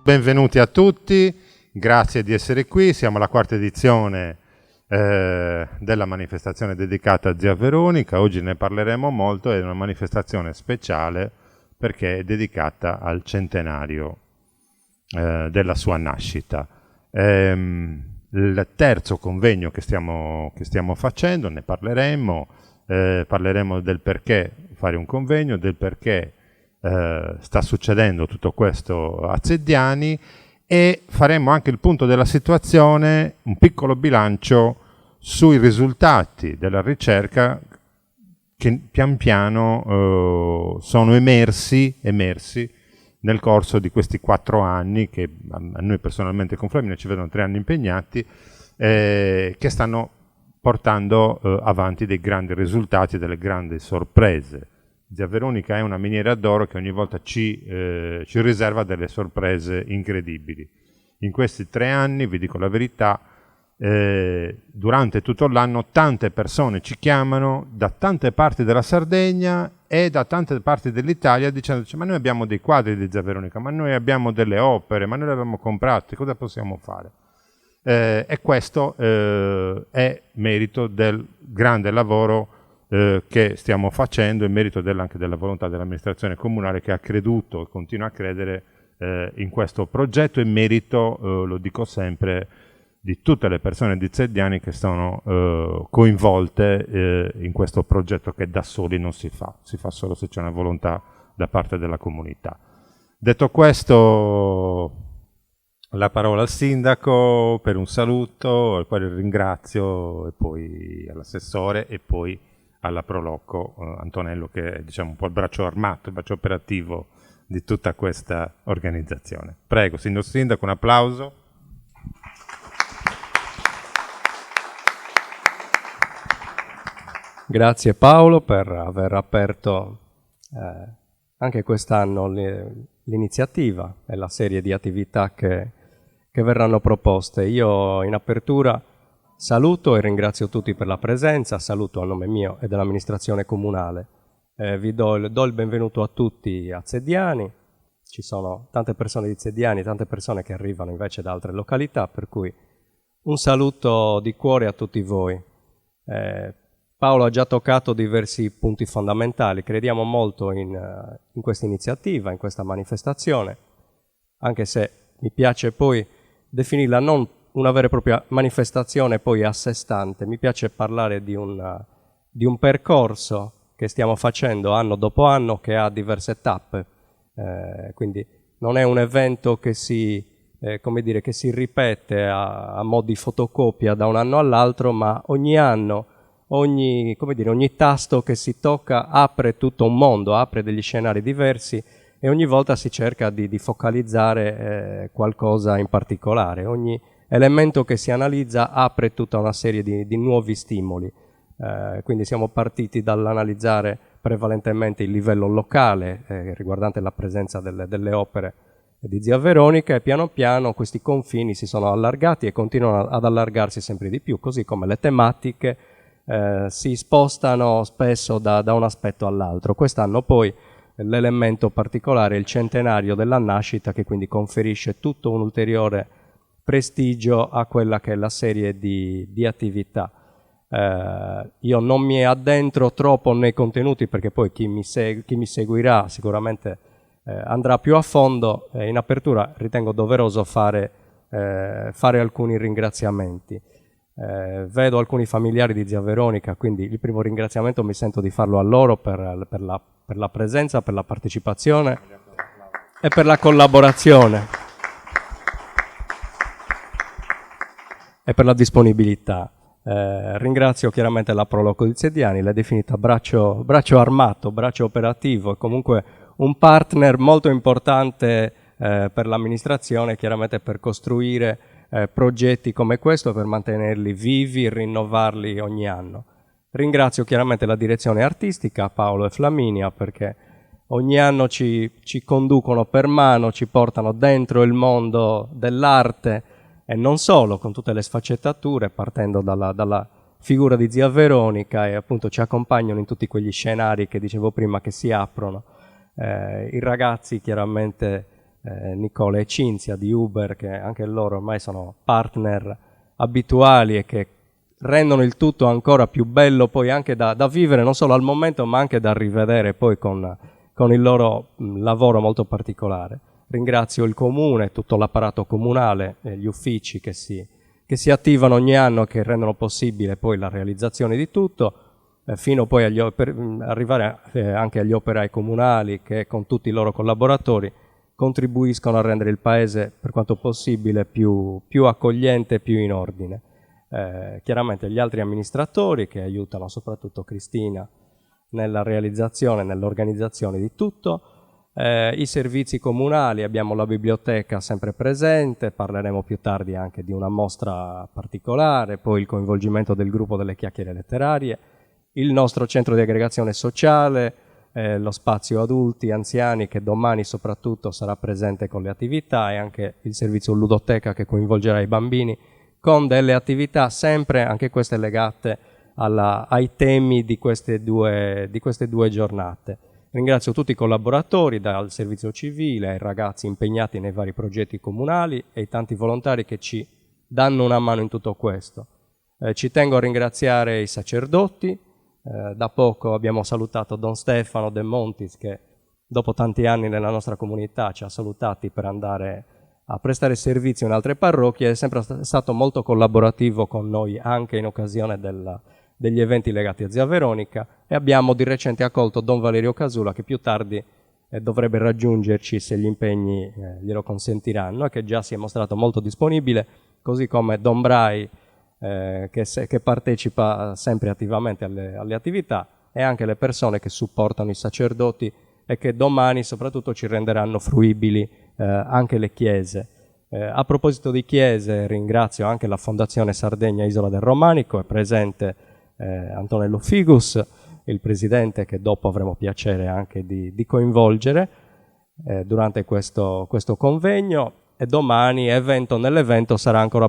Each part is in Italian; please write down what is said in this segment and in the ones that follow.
Benvenuti a tutti, grazie di essere qui, siamo alla quarta edizione della manifestazione dedicata a Zia Veronica. Oggi ne parleremo molto, è una manifestazione speciale perché è dedicata al centenario della sua nascita. Il terzo convegno che stiamo facendo, ne parleremo, parleremo del perché fare un convegno, del perché sta succedendo tutto questo a Zediani, e faremo anche il punto della situazione, un piccolo bilancio sui risultati della ricerca che pian piano sono emersi nel corso di questi 4 anni, che a noi personalmente con Flaminia ci vedono 3 anni impegnati, che stanno portando avanti dei grandi risultati, delle grandi sorprese. Zia Veronica è una miniera d'oro che ogni volta ci riserva delle sorprese incredibili. In questi 3 anni, vi dico la verità, durante tutto l'anno tante persone ci chiamano da tante parti della Sardegna e da tante parti dell'Italia dicendoci: ma noi abbiamo dei quadri di Zia Veronica, ma noi abbiamo delle opere, ma noi le abbiamo comprate, cosa possiamo fare? E questo è merito del grande lavoro che stiamo facendo, in merito anche della volontà dell'amministrazione comunale, che ha creduto e continua a credere in questo progetto, e merito, lo dico sempre, di tutte le persone di Zediani che sono coinvolte in questo progetto, che da soli non si fa solo se c'è una volontà da parte della comunità. Detto questo, la parola al sindaco per un saluto, al quale ringrazio, e poi all'assessore, e poi alla Proloco Antonello, che è, diciamo, un po' il braccio armato, il braccio operativo di tutta questa organizzazione. Prego, signor Sindaco, un applauso. Grazie Paolo per aver aperto anche quest'anno l'iniziativa e la serie di attività che verranno proposte. Io in apertura saluto e ringrazio tutti per la presenza, saluto a nome mio e dell'amministrazione comunale. Vi do il benvenuto a tutti a Zediani. Ci sono tante persone di Zediani, tante persone che arrivano invece da altre località, per cui un saluto di cuore a tutti voi. Paolo ha già toccato diversi punti fondamentali. Crediamo molto in questa iniziativa, in questa manifestazione, anche se mi piace poi definirla non una vera e propria manifestazione poi a sé stante. Mi piace parlare di un percorso che stiamo facendo anno dopo anno, che ha diverse tappe, quindi non è un evento che si ripete a mo' di fotocopia da un anno all'altro, ma ogni anno, ogni tasto che si tocca apre tutto un mondo, apre degli scenari diversi, e ogni volta si cerca di focalizzare qualcosa in particolare. Ogni elemento che si analizza apre tutta una serie di nuovi stimoli. Quindi siamo partiti dall'analizzare prevalentemente il livello locale riguardante la presenza delle opere di Zia Veronica, e piano piano questi confini si sono allargati e continuano ad allargarsi sempre di più, così come le tematiche si spostano spesso da un aspetto all'altro. Quest'anno poi l'elemento particolare è il centenario della nascita, che quindi conferisce tutto un ulteriore prestigio a quella che è la serie di attività. Io non mi addentro troppo nei contenuti, perché poi chi mi seguirà sicuramente andrà più a fondo. In apertura ritengo doveroso fare alcuni ringraziamenti. Vedo alcuni familiari di Zia Veronica, quindi il primo ringraziamento mi sento di farlo a loro per la presenza, per la partecipazione e per la collaborazione e per la disponibilità. Ringrazio chiaramente la Proloco di Zediani, l'ha definita braccio armato, braccio operativo, e comunque un partner molto importante per l'amministrazione, chiaramente per costruire progetti come questo, per mantenerli vivi e rinnovarli ogni anno. Ringrazio chiaramente la direzione artistica, Paolo e Flaminia, perché ogni anno ci conducono per mano, ci portano dentro il mondo dell'arte, e non solo, con tutte le sfaccettature, partendo dalla figura di Zia Veronica, e appunto ci accompagnano in tutti quegli scenari che dicevo prima che si aprono. I ragazzi chiaramente Nicola e Cinzia di Uber, che anche loro ormai sono partner abituali e che rendono il tutto ancora più bello poi anche da vivere non solo al momento ma anche da rivedere poi con il loro lavoro molto particolare. Ringrazio il comune, tutto l'apparato comunale, gli uffici che si attivano ogni anno, che rendono possibile poi la realizzazione di tutto, fino poi arrivare anche agli operai comunali che con tutti i loro collaboratori contribuiscono a rendere il paese per quanto possibile più accogliente e più in ordine. Chiaramente gli altri amministratori che aiutano, soprattutto Cristina, nella realizzazione, nell'organizzazione di tutto, i servizi comunali, abbiamo la biblioteca sempre presente, parleremo più tardi anche di una mostra particolare, poi il coinvolgimento del gruppo delle chiacchiere letterarie, il nostro centro di aggregazione sociale, lo spazio adulti, anziani, che domani soprattutto sarà presente con le attività, e anche il servizio ludoteca che coinvolgerà i bambini con delle attività sempre, anche queste legate ai temi di queste due giornate. Ringrazio tutti i collaboratori, dal servizio civile ai ragazzi impegnati nei vari progetti comunali e i tanti volontari che ci danno una mano in tutto questo. Ci tengo a ringraziare i sacerdoti. Da poco abbiamo salutato Don Stefano De Montis, che dopo tanti anni nella nostra comunità ci ha salutati per andare a prestare servizio in altre parrocchie. È sempre stato molto collaborativo con noi anche in occasione degli eventi legati a Zia Veronica, e abbiamo di recente accolto Don Valerio Casula, che più tardi dovrebbe raggiungerci se gli impegni glielo consentiranno, e che già si è mostrato molto disponibile, così come Don Brai, che partecipa sempre attivamente alle attività, e anche le persone che supportano i sacerdoti e che domani soprattutto ci renderanno fruibili anche le chiese. A proposito di chiese, ringrazio anche la Fondazione Sardegna Isola del Romanico, è presente Antonello Figus, il presidente, che dopo avremo piacere anche di coinvolgere durante questo convegno. E domani, nell'evento, sarà ancora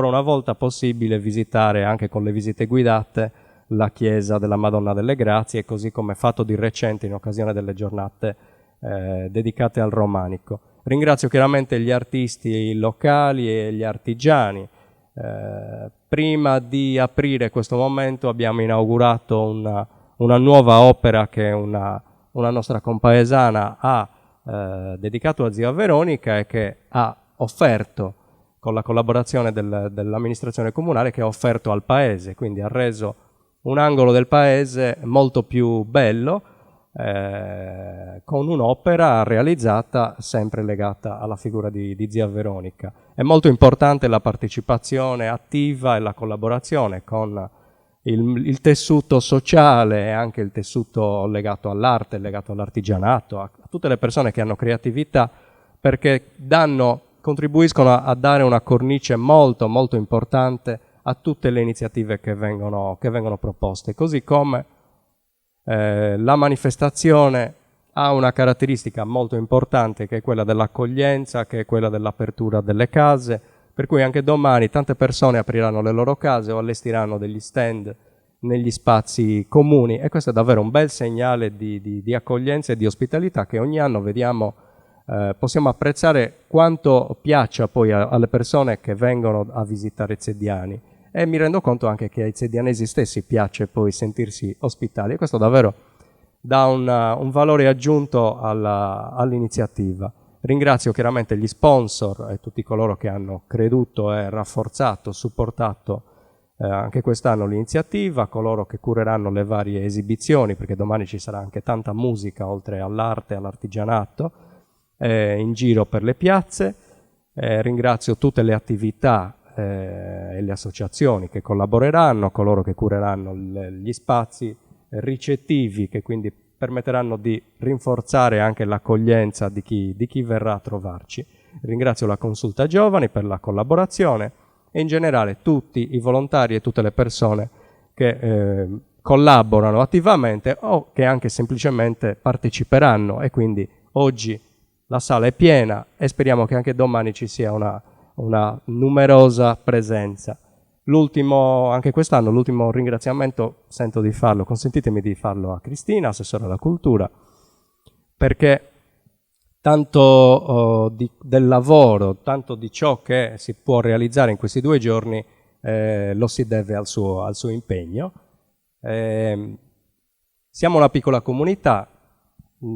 una volta possibile visitare, anche con le visite guidate, la chiesa della Madonna delle Grazie, così come fatto di recente in occasione delle giornate dedicate al romanico. Ringrazio chiaramente gli artisti locali e gli artigiani. Prima di aprire questo momento abbiamo inaugurato una nuova opera che una nostra compaesana ha dedicato a Zia Veronica, e che ha offerto, con la collaborazione dell'amministrazione comunale, che ha offerto al paese, quindi ha reso un angolo del paese molto più bello, con un'opera realizzata sempre legata alla figura di Zia Veronica. È molto importante la partecipazione attiva e la collaborazione con il tessuto sociale e anche il tessuto legato all'arte, legato all'artigianato, a tutte le persone che hanno creatività, perché contribuiscono a dare una cornice molto molto importante a tutte le iniziative che vengono proposte. Così come la manifestazione ha una caratteristica molto importante, che è quella dell'accoglienza, che è quella dell'apertura delle case, per cui anche domani tante persone apriranno le loro case o allestiranno degli stand negli spazi comuni, e questo è davvero un bel segnale di accoglienza e di ospitalità che ogni anno vediamo, possiamo apprezzare quanto piaccia poi alle persone che vengono a visitare Zediani, e mi rendo conto anche che ai zedianesi stessi piace poi sentirsi ospitali, e questo davvero dà un valore aggiunto all'iniziativa. Ringrazio chiaramente gli sponsor e tutti coloro che hanno creduto e rafforzato, supportato anche quest'anno l'iniziativa, coloro che cureranno le varie esibizioni, perché domani ci sarà anche tanta musica oltre all'arte e all'artigianato in giro per le piazze. Ringrazio tutte le attività e le associazioni che collaboreranno, coloro che cureranno gli spazi ricettivi, che quindi permetteranno di rinforzare anche l'accoglienza di chi verrà a trovarci. Ringrazio la Consulta Giovani per la collaborazione e in generale tutti i volontari e tutte le persone che collaborano attivamente o che anche semplicemente parteciperanno, e quindi oggi la sala è piena e speriamo che anche domani ci sia una numerosa presenza. Anche quest'anno, l'ultimo ringraziamento consentitemi di farlo a Cristina, assessore alla cultura, perché tanto del lavoro, tanto di ciò che si può realizzare in questi 2 giorni lo si deve al suo impegno. Siamo una piccola comunità,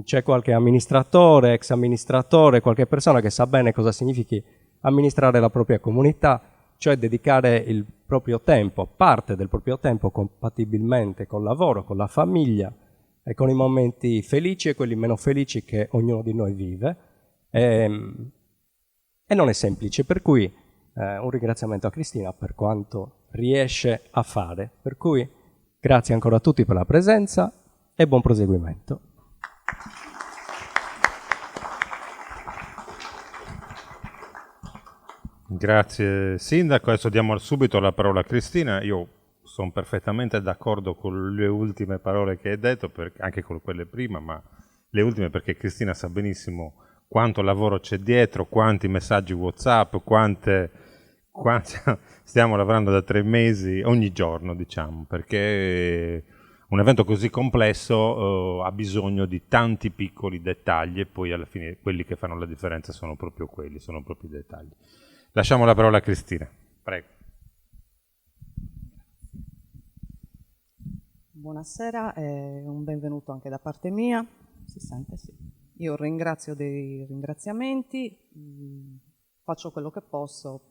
c'è qualche amministratore, ex amministratore, qualche persona che sa bene cosa significhi amministrare la propria comunità, cioè dedicare il proprio tempo, parte del proprio tempo compatibilmente col lavoro, con la famiglia e con i momenti felici e quelli meno felici che ognuno di noi vive. E non è semplice, per cui un ringraziamento a Cristina per quanto riesce a fare. Per cui grazie ancora a tutti per la presenza e buon proseguimento. Grazie Sindaco, adesso diamo subito la parola a Cristina. Io sono perfettamente d'accordo con le ultime parole che hai detto, anche con quelle prima, ma le ultime perché Cristina sa benissimo quanto lavoro c'è dietro, quanti messaggi WhatsApp, quanti stiamo lavorando da 3 mesi ogni giorno, diciamo, perché un evento così complesso ha bisogno di tanti piccoli dettagli e poi alla fine quelli che fanno la differenza sono proprio quelli, sono proprio i dettagli. Lasciamo la parola a Cristina, prego. Buonasera e un benvenuto anche da parte mia. Si sente? Sì. Io ringrazio dei ringraziamenti, faccio quello che posso.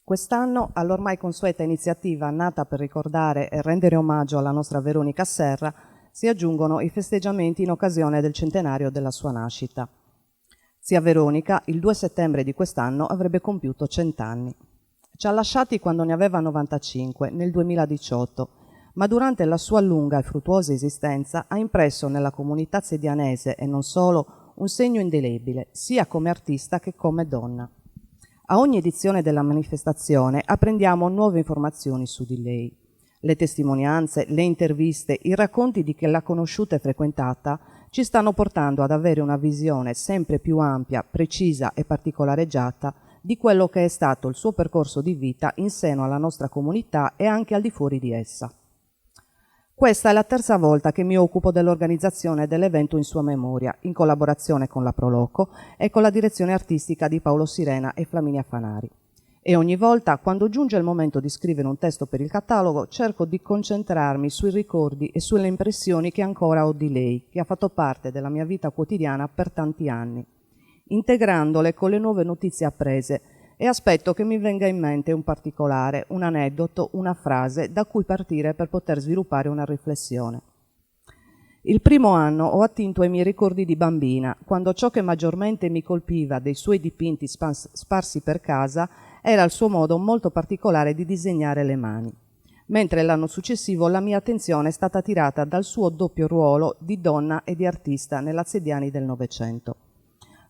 Quest'anno, all'ormai consueta iniziativa nata per ricordare e rendere omaggio alla nostra Veronica Serra, si aggiungono i festeggiamenti in occasione del centenario della sua nascita. Zia Veronica, il 2 settembre di quest'anno, avrebbe compiuto 100 anni. Ci ha lasciati quando ne aveva 95, nel 2018, ma durante la sua lunga e fruttuosa esistenza ha impresso nella comunità zedianese e non solo un segno indelebile, sia come artista che come donna. A ogni edizione della manifestazione apprendiamo nuove informazioni su di lei. Le testimonianze, le interviste, i racconti di chi l'ha conosciuta e frequentata ci stanno portando ad avere una visione sempre più ampia, precisa e particolareggiata di quello che è stato il suo percorso di vita in seno alla nostra comunità e anche al di fuori di essa. Questa è la terza volta che mi occupo dell'organizzazione dell'evento in sua memoria, in collaborazione con la Proloco e con la direzione artistica di Paolo Sirena e Flaminia Fanari. E ogni volta, quando giunge il momento di scrivere un testo per il catalogo, cerco di concentrarmi sui ricordi e sulle impressioni che ancora ho di lei, che ha fatto parte della mia vita quotidiana per tanti anni, integrandole con le nuove notizie apprese, e aspetto che mi venga in mente un particolare, un aneddoto, una frase da cui partire per poter sviluppare una riflessione. Il primo anno ho attinto ai miei ricordi di bambina, quando ciò che maggiormente mi colpiva dei suoi dipinti sparsi per casa era il suo modo molto particolare di disegnare le mani, mentre l'anno successivo la mia attenzione è stata attirata dal suo doppio ruolo di donna e di artista nella Zediani del Novecento.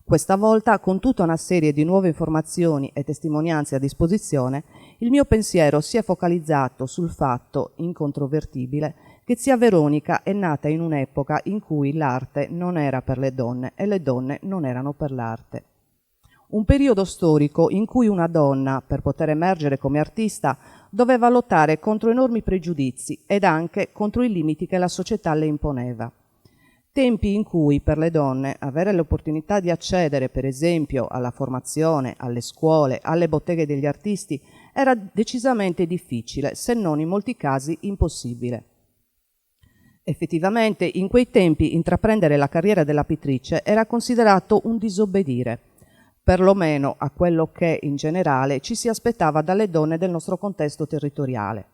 Questa volta, con tutta una serie di nuove informazioni e testimonianze a disposizione, il mio pensiero si è focalizzato sul fatto, incontrovertibile, che zia Veronica è nata in un'epoca in cui l'arte non era per le donne e le donne non erano per l'arte. Un periodo storico in cui una donna, per poter emergere come artista, doveva lottare contro enormi pregiudizi ed anche contro i limiti che la società le imponeva. Tempi in cui per le donne avere l'opportunità di accedere, per esempio, alla formazione, alle scuole, alle botteghe degli artisti era decisamente difficile, se non in molti casi impossibile. Effettivamente, in quei tempi intraprendere la carriera della pittrice era considerato un disobbedire, perlomeno a quello che in generale ci si aspettava dalle donne del nostro contesto territoriale,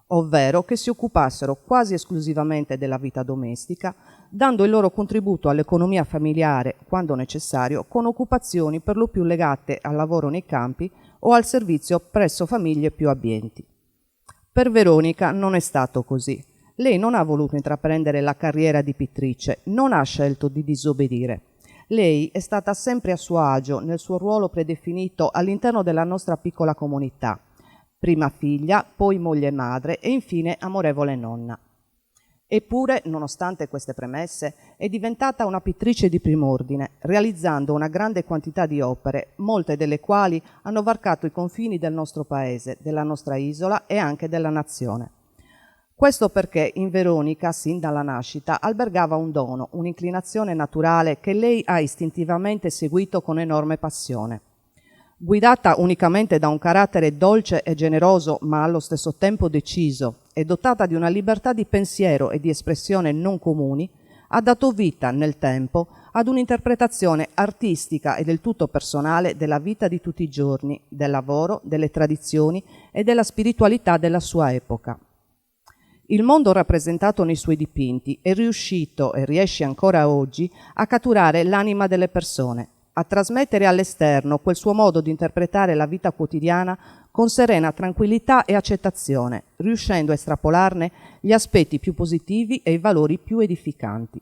ovvero che si occupassero quasi esclusivamente della vita domestica, dando il loro contributo all'economia familiare, quando necessario, con occupazioni per lo più legate al lavoro nei campi o al servizio presso famiglie più abbienti. Per Veronica non è stato così. Lei non ha voluto intraprendere la carriera di pittrice, non ha scelto di disobbedire. Lei è stata sempre a suo agio nel suo ruolo predefinito all'interno della nostra piccola comunità, prima figlia, poi moglie e madre e infine amorevole nonna. Eppure, nonostante queste premesse, è diventata una pittrice di prim'ordine, realizzando una grande quantità di opere, molte delle quali hanno varcato i confini del nostro paese, della nostra isola e anche della nazione. Questo perché in Veronica, sin dalla nascita, albergava un dono, un'inclinazione naturale che lei ha istintivamente seguito con enorme passione. Guidata unicamente da un carattere dolce e generoso, ma allo stesso tempo deciso, e dotata di una libertà di pensiero e di espressione non comuni, ha dato vita nel tempo ad un'interpretazione artistica e del tutto personale della vita di tutti i giorni, del lavoro, delle tradizioni e della spiritualità della sua epoca. Il mondo rappresentato nei suoi dipinti è riuscito e riesce ancora oggi a catturare l'anima delle persone, a trasmettere all'esterno quel suo modo di interpretare la vita quotidiana con serena tranquillità e accettazione, riuscendo a estrapolarne gli aspetti più positivi e i valori più edificanti.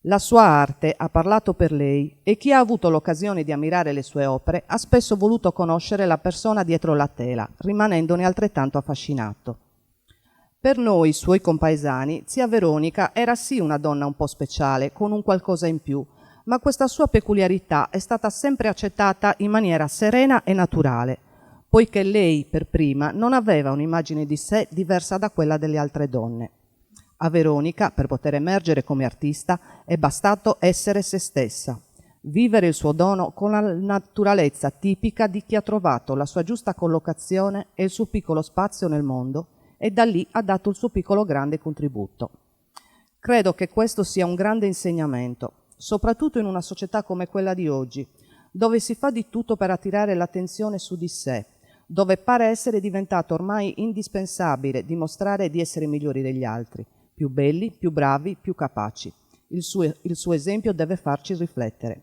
La sua arte ha parlato per lei e chi ha avuto l'occasione di ammirare le sue opere ha spesso voluto conoscere la persona dietro la tela, rimanendone altrettanto affascinato. Per noi, suoi compaesani, zia Veronica era sì una donna un po' speciale, con un qualcosa in più, ma questa sua peculiarità è stata sempre accettata in maniera serena e naturale, poiché lei, per prima, non aveva un'immagine di sé diversa da quella delle altre donne. A Veronica, per poter emergere come artista, è bastato essere se stessa, vivere il suo dono con la naturalezza tipica di chi ha trovato la sua giusta collocazione e il suo piccolo spazio nel mondo, e da lì ha dato il suo piccolo grande contributo. Credo che questo sia un grande insegnamento, soprattutto in una società come quella di oggi, dove si fa di tutto per attirare l'attenzione su di sé, dove pare essere diventato ormai indispensabile dimostrare di essere migliori degli altri, più belli, più bravi, più capaci. Il suo esempio deve farci riflettere.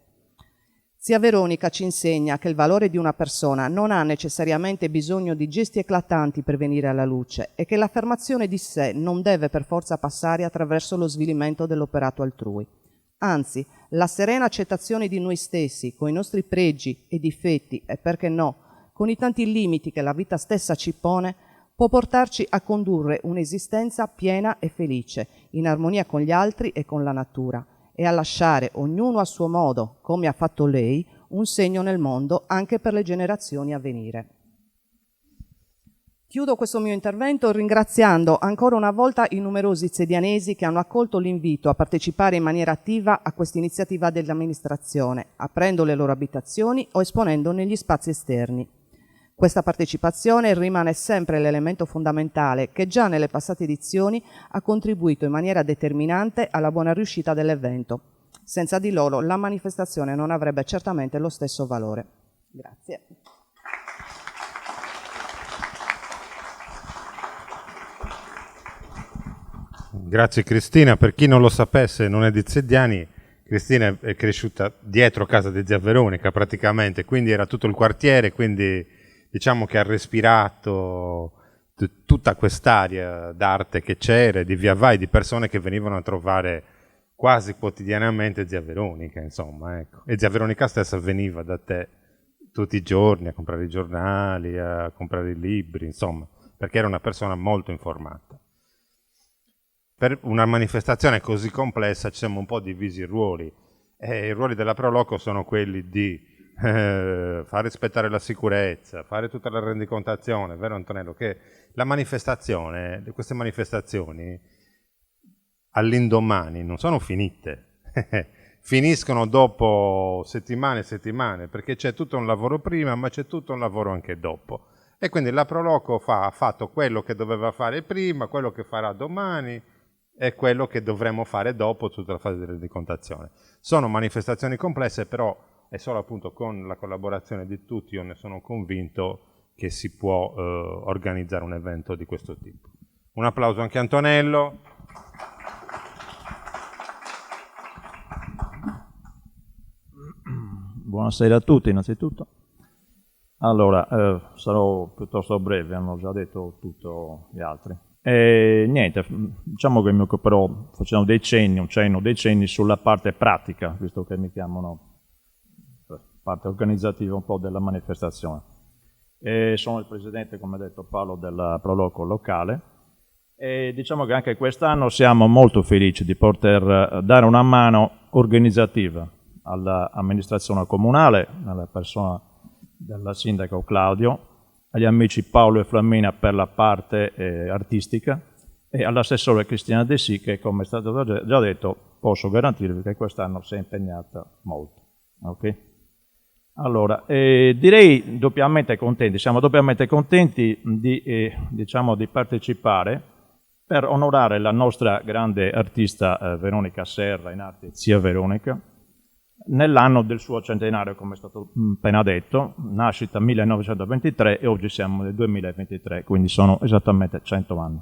Zia Veronica ci insegna che il valore di una persona non ha necessariamente bisogno di gesti eclatanti per venire alla luce e che l'affermazione di sé non deve per forza passare attraverso lo svilimento dell'operato altrui. Anzi, la serena accettazione di noi stessi, con i nostri pregi e difetti e, perché no, con i tanti limiti che la vita stessa ci pone, può portarci a condurre un'esistenza piena e felice, in armonia con gli altri e con la natura, e a lasciare, ognuno a suo modo, come ha fatto lei, un segno nel mondo anche per le generazioni a venire. Chiudo questo mio intervento ringraziando ancora una volta i numerosi zedianesi che hanno accolto l'invito a partecipare in maniera attiva a questa iniziativa dell'amministrazione, aprendo le loro abitazioni o esponendo negli spazi esterni. Questa partecipazione rimane sempre l'elemento fondamentale che già nelle passate edizioni ha contribuito in maniera determinante alla buona riuscita dell'evento. Senza di loro la manifestazione non avrebbe certamente lo stesso valore. Grazie. Grazie Cristina. Per chi non lo sapesse, non è di Zediani, Cristina è cresciuta dietro casa di zia Veronica praticamente, quindi era tutto il quartiere, quindi diciamo che ha respirato tutta quest'area d'arte che c'era, di via vai, di persone che venivano a trovare quasi quotidianamente zia Veronica, insomma, ecco. E zia Veronica stessa veniva da te tutti i giorni a comprare i giornali, a comprare i libri, insomma, perché era una persona molto informata. Per una manifestazione così complessa ci siamo un po' divisi i ruoli, e i ruoli della Proloco sono quelli di far rispettare la sicurezza, fare tutta la rendicontazione, vero Antonello? Che la manifestazione, queste manifestazioni all'indomani non sono finite, finiscono dopo settimane e settimane, perché c'è tutto un lavoro prima, ma c'è tutto un lavoro anche dopo. E quindi la Proloco ha fatto quello che doveva fare prima, quello che farà domani e quello che dovremo fare dopo tutta la fase di rendicontazione. Sono manifestazioni complesse, però è solo appunto con la collaborazione di tutti, io ne sono convinto, che si può organizzare un evento di questo tipo. Un applauso anche a Antonello. Buonasera a tutti innanzitutto. Allora, sarò piuttosto breve, hanno già detto tutto gli altri. Niente, diciamo che mi occuperò facendo dei cenni sulla parte pratica, visto che mi chiamano parte organizzativa un po' della manifestazione. Sono il presidente, come ha detto Paolo, della Proloco locale e diciamo che anche quest'anno siamo molto felici di poter dare una mano organizzativa all'amministrazione comunale, nella persona del sindaco Claudio, agli amici Paolo e Flammina per la parte artistica e all'assessore Cristina De Sì, che come è stato già detto posso garantirvi che quest'anno si è impegnata molto. Okay? Allora, direi doppiamente contenti, siamo doppiamente contenti diciamo, di partecipare per onorare la nostra grande artista Veronica Serra, in arte Zia Veronica, nell'anno del suo centenario, come è stato appena detto, nascita 1923 e oggi siamo nel 2023, quindi sono esattamente 100 anni.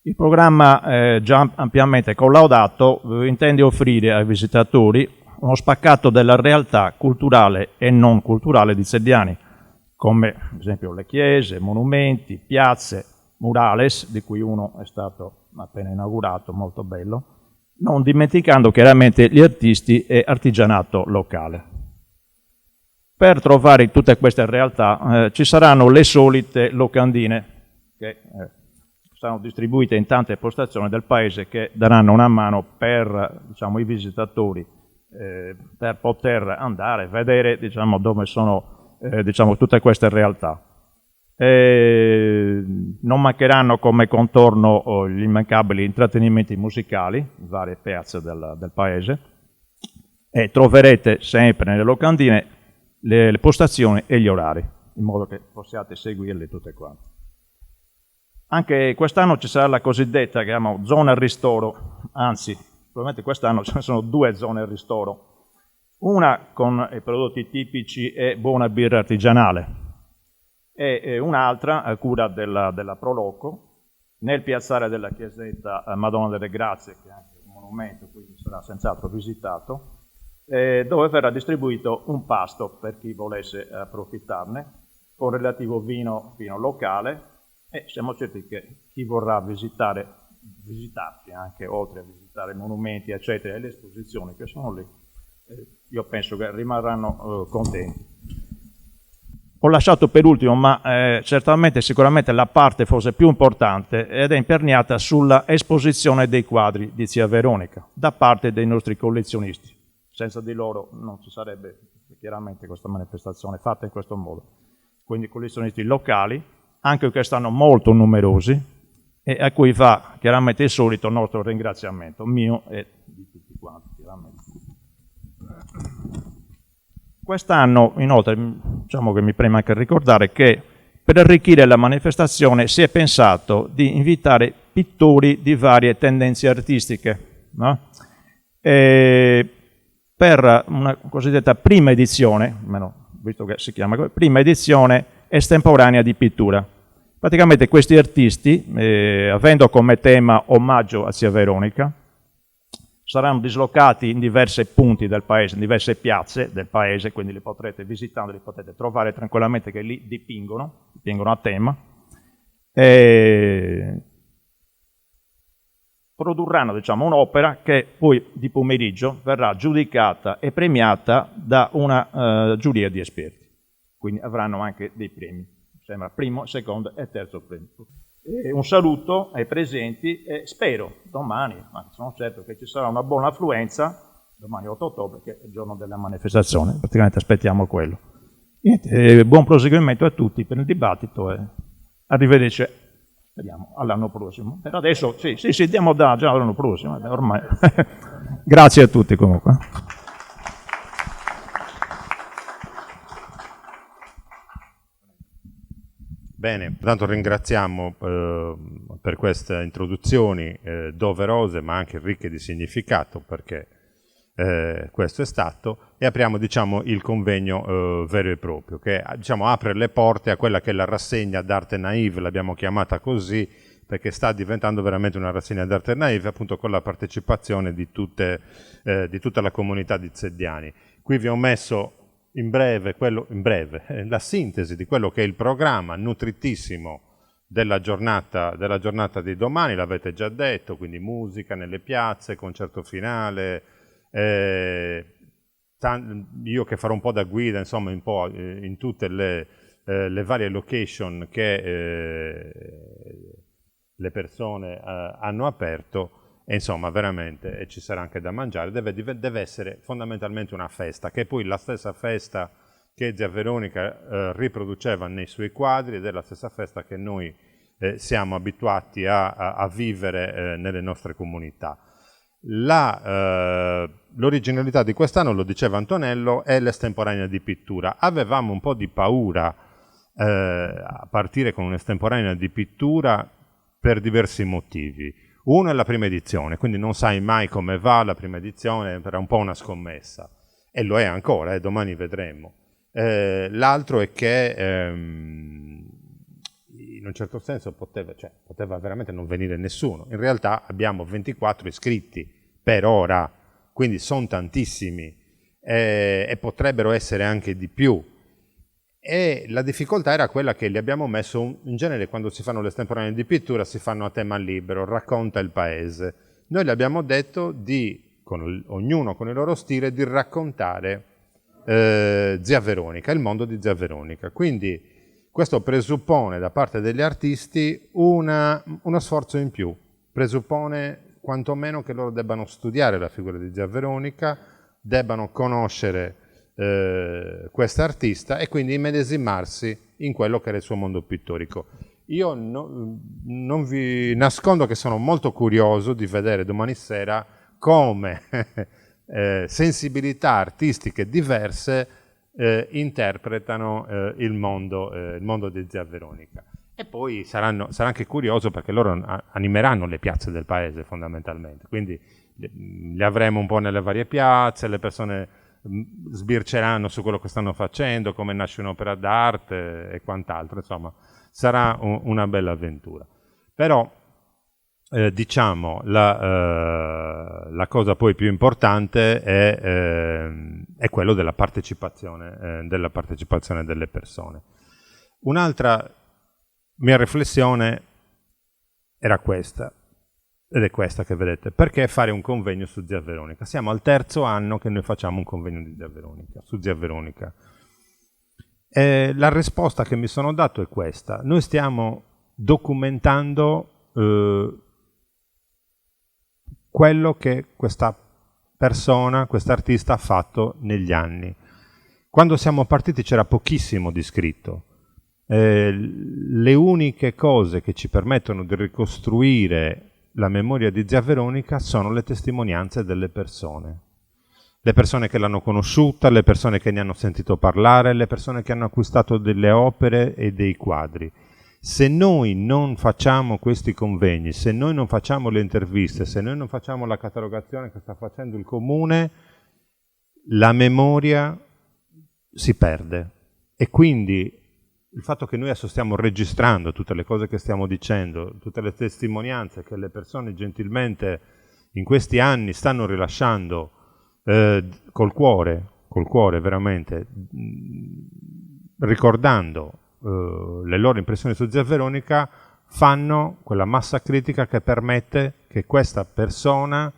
Il programma, già ampiamente collaudato, intende offrire ai visitatori uno spaccato della realtà culturale e non culturale di Zeddiani, come ad esempio le chiese, monumenti, piazze, murales, di cui uno è stato appena inaugurato, molto bello, non dimenticando chiaramente gli artisti e artigianato locale. Per trovare tutte queste realtà ci saranno le solite locandine che saranno distribuite in tante postazioni del paese che daranno una mano per, diciamo, i visitatori per poter andare a vedere, diciamo, dove sono diciamo, tutte queste realtà. Non mancheranno come contorno gli immancabili intrattenimenti musicali in varie piazze del paese e troverete sempre nelle locandine le postazioni e gli orari, in modo che possiate seguirli tutte quante. Anche quest'anno ci sarà la cosiddetta, chiamiamo, zona ristoro, anzi, probabilmente quest'anno ce ne sono due zone ristoro, una con i prodotti tipici e buona birra artigianale, e un'altra a cura della Proloco, nel piazzale della chiesetta Madonna delle Grazie, che è anche un monumento, quindi sarà senz'altro visitato, dove verrà distribuito un pasto per chi volesse approfittarne, con relativo vino locale, e siamo certi che chi vorrà visitarci anche, oltre a visitare monumenti, eccetera, e le esposizioni che sono lì, io penso che rimarranno contenti. Ho lasciato per ultimo, ma sicuramente la parte forse più importante, ed è imperniata sulla esposizione dei quadri di Zia Veronica, da parte dei nostri collezionisti. Senza di loro non ci sarebbe chiaramente questa manifestazione fatta in questo modo. Quindi collezionisti locali, anche quest'anno molto numerosi, e a cui va chiaramente il solito nostro ringraziamento, mio e di tutti quanti, chiaramente. Quest'anno, inoltre, diciamo che mi preme anche ricordare che per arricchire la manifestazione si è pensato di invitare pittori di varie tendenze artistiche, no? Per una cosiddetta prima edizione, almeno visto che si chiama prima edizione estemporanea di pittura. Praticamente questi artisti, avendo come tema omaggio a Zia Veronica, saranno dislocati in diversi punti del paese, in diverse piazze del paese, quindi li potrete visitando, li potete trovare tranquillamente che lì dipingono a tema. Produrranno, diciamo, un'opera che poi di pomeriggio verrà giudicata e premiata da una giuria di esperti. Quindi avranno anche dei premi, sembra primo, secondo e terzo premio. Un saluto ai presenti e spero domani, ma sono certo che ci sarà una buona affluenza, domani 8 ottobre, che è il giorno della manifestazione, praticamente aspettiamo quello. Niente, buon proseguimento a tutti per il dibattito e arrivederci, speriamo, all'anno prossimo. Per adesso sì, diamo già all'anno prossimo, ormai. Grazie a tutti comunque. Bene, tanto ringraziamo per queste introduzioni doverose ma anche ricche di significato, perché questo è stato, e apriamo, diciamo, il convegno vero e proprio, che, diciamo, apre le porte a quella che è la rassegna d'arte naïve, l'abbiamo chiamata così perché sta diventando veramente una rassegna d'arte naïve, appunto con la partecipazione di tutta la comunità di Zeddiani. Qui vi ho messo in breve la sintesi di quello che è il programma nutritissimo della giornata di domani, l'avete già detto, quindi musica nelle piazze, concerto finale, io che farò un po' da guida, insomma, in tutte le varie location che le persone hanno aperto. E insomma, veramente, ci sarà anche da mangiare, deve essere fondamentalmente una festa, che è poi la stessa festa che Zia Veronica riproduceva nei suoi quadri, ed è la stessa festa che noi siamo abituati a vivere nelle nostre comunità. L'originalità di quest'anno, lo diceva Antonello, è l'estemporanea di pittura. Avevamo un po' di paura a partire con un'estemporanea di pittura per diversi motivi. Uno è la prima edizione, quindi non sai mai come va la prima edizione, era un po' una scommessa, e lo è ancora, domani vedremo. L'altro è che in un certo senso poteva veramente non venire nessuno. In realtà abbiamo 24 iscritti per ora, quindi sono tantissimi, e potrebbero essere anche di più. E la difficoltà era quella che li abbiamo messo, in genere quando si fanno le estemporanee di pittura si fanno a tema libero, racconta il paese. Noi le abbiamo detto ognuno con il loro stile, di raccontare Zia Veronica, il mondo di Zia Veronica. Quindi questo presuppone da parte degli artisti uno sforzo in più, presuppone quantomeno che loro debbano studiare la figura di Zia Veronica, debbano conoscere questa artista e quindi immedesimarsi in quello che era il suo mondo pittorico. Io non vi nascondo che sono molto curioso di vedere domani sera come sensibilità artistiche diverse interpretano il mondo di Zia Veronica. E poi sarà anche curioso perché loro animeranno le piazze del paese fondamentalmente, quindi li avremo un po' nelle varie piazze, le persone sbirceranno su quello che stanno facendo, come nasce un'opera d'arte e quant'altro. Insomma, sarà una bella avventura. Però diciamo la cosa poi più importante è quello della partecipazione delle persone. Un'altra mia riflessione era questa, ed è questa che vedete: perché fare un convegno su Zia Veronica? Siamo al 3° anno che noi facciamo un convegno di Zia Veronica, su Zia Veronica. La risposta che mi sono dato è questa: noi stiamo documentando quello che questa persona, quest'artista ha fatto negli anni. Quando siamo partiti c'era pochissimo di scritto. Le uniche cose che ci permettono di ricostruire la memoria di Zia Veronica sono le testimonianze delle persone. Le persone che l'hanno conosciuta, le persone che ne hanno sentito parlare, le persone che hanno acquistato delle opere e dei quadri. Se noi non facciamo questi convegni, se noi non facciamo le interviste, se noi non facciamo la catalogazione che sta facendo il Comune, la memoria si perde. E quindi il fatto che noi adesso stiamo registrando tutte le cose che stiamo dicendo, tutte le testimonianze che le persone gentilmente in questi anni stanno rilasciando col cuore veramente, ricordando le loro impressioni su Zia Veronica, fanno quella massa critica che permette che questa persona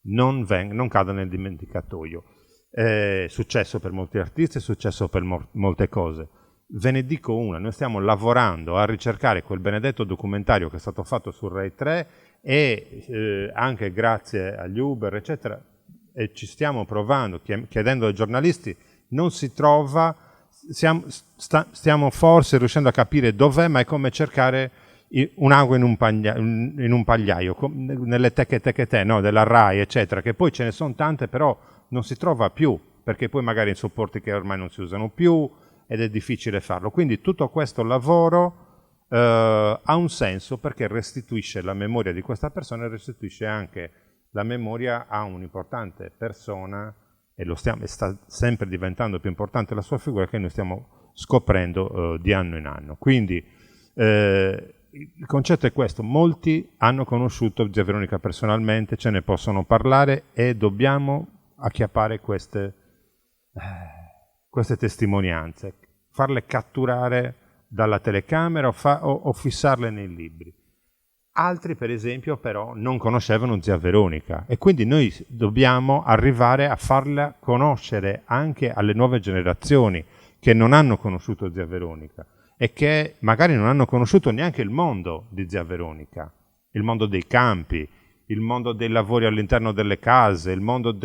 non cada nel dimenticatoio. È successo per molti artisti, è successo per molte cose. Ve ne dico una: noi stiamo lavorando a ricercare quel benedetto documentario che è stato fatto su Rai 3 e anche grazie agli Uber eccetera, e ci stiamo provando, chiedendo ai giornalisti, non si trova. Stiamo forse riuscendo a capire dov'è, ma è come cercare un'acqua in un pagliaio, nelle teche no, della Rai eccetera, che poi ce ne sono tante però non si trova più, perché poi magari in supporti che ormai non si usano più ed è difficile farlo. Quindi tutto questo lavoro ha un senso, perché restituisce la memoria di questa persona e restituisce anche la memoria a un'importante persona, e sta sempre diventando più importante la sua figura, che noi stiamo scoprendo di anno in anno. Quindi il concetto è questo: molti hanno conosciuto Zia Veronica personalmente, ce ne possono parlare e dobbiamo acchiappare queste testimonianze, farle catturare dalla telecamera o fissarle nei libri. Altri, per esempio, però non conoscevano Zia Veronica, e quindi noi dobbiamo arrivare a farla conoscere anche alle nuove generazioni che non hanno conosciuto Zia Veronica e che magari non hanno conosciuto neanche il mondo di Zia Veronica, il mondo dei campi, il mondo dei lavori all'interno delle case, il mondo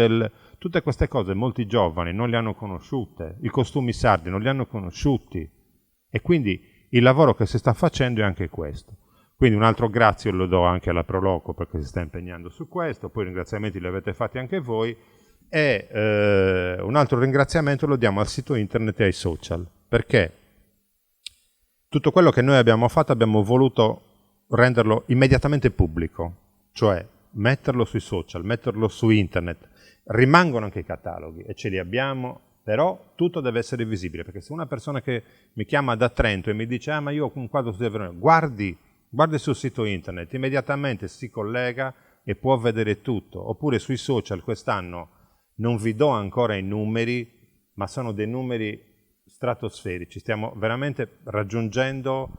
tutte queste cose molti giovani non le hanno conosciute, i costumi sardi non li hanno conosciuti, e quindi il lavoro che si sta facendo è anche questo. Quindi un altro grazie lo do anche alla Proloco perché si sta impegnando su questo, poi i ringraziamenti li avete fatti anche voi, e un altro ringraziamento lo diamo al sito internet e ai social, perché tutto quello che noi abbiamo fatto abbiamo voluto renderlo immediatamente pubblico, cioè metterlo sui social, metterlo su internet. Rimangono anche i cataloghi e ce li abbiamo, però tutto deve essere visibile, perché se una persona che mi chiama da Trento e mi dice ma io ho un quadro su Verona, guardi sul sito internet, immediatamente si collega e può vedere tutto. Oppure sui social quest'anno non vi do ancora i numeri, ma sono dei numeri stratosferici, stiamo veramente raggiungendo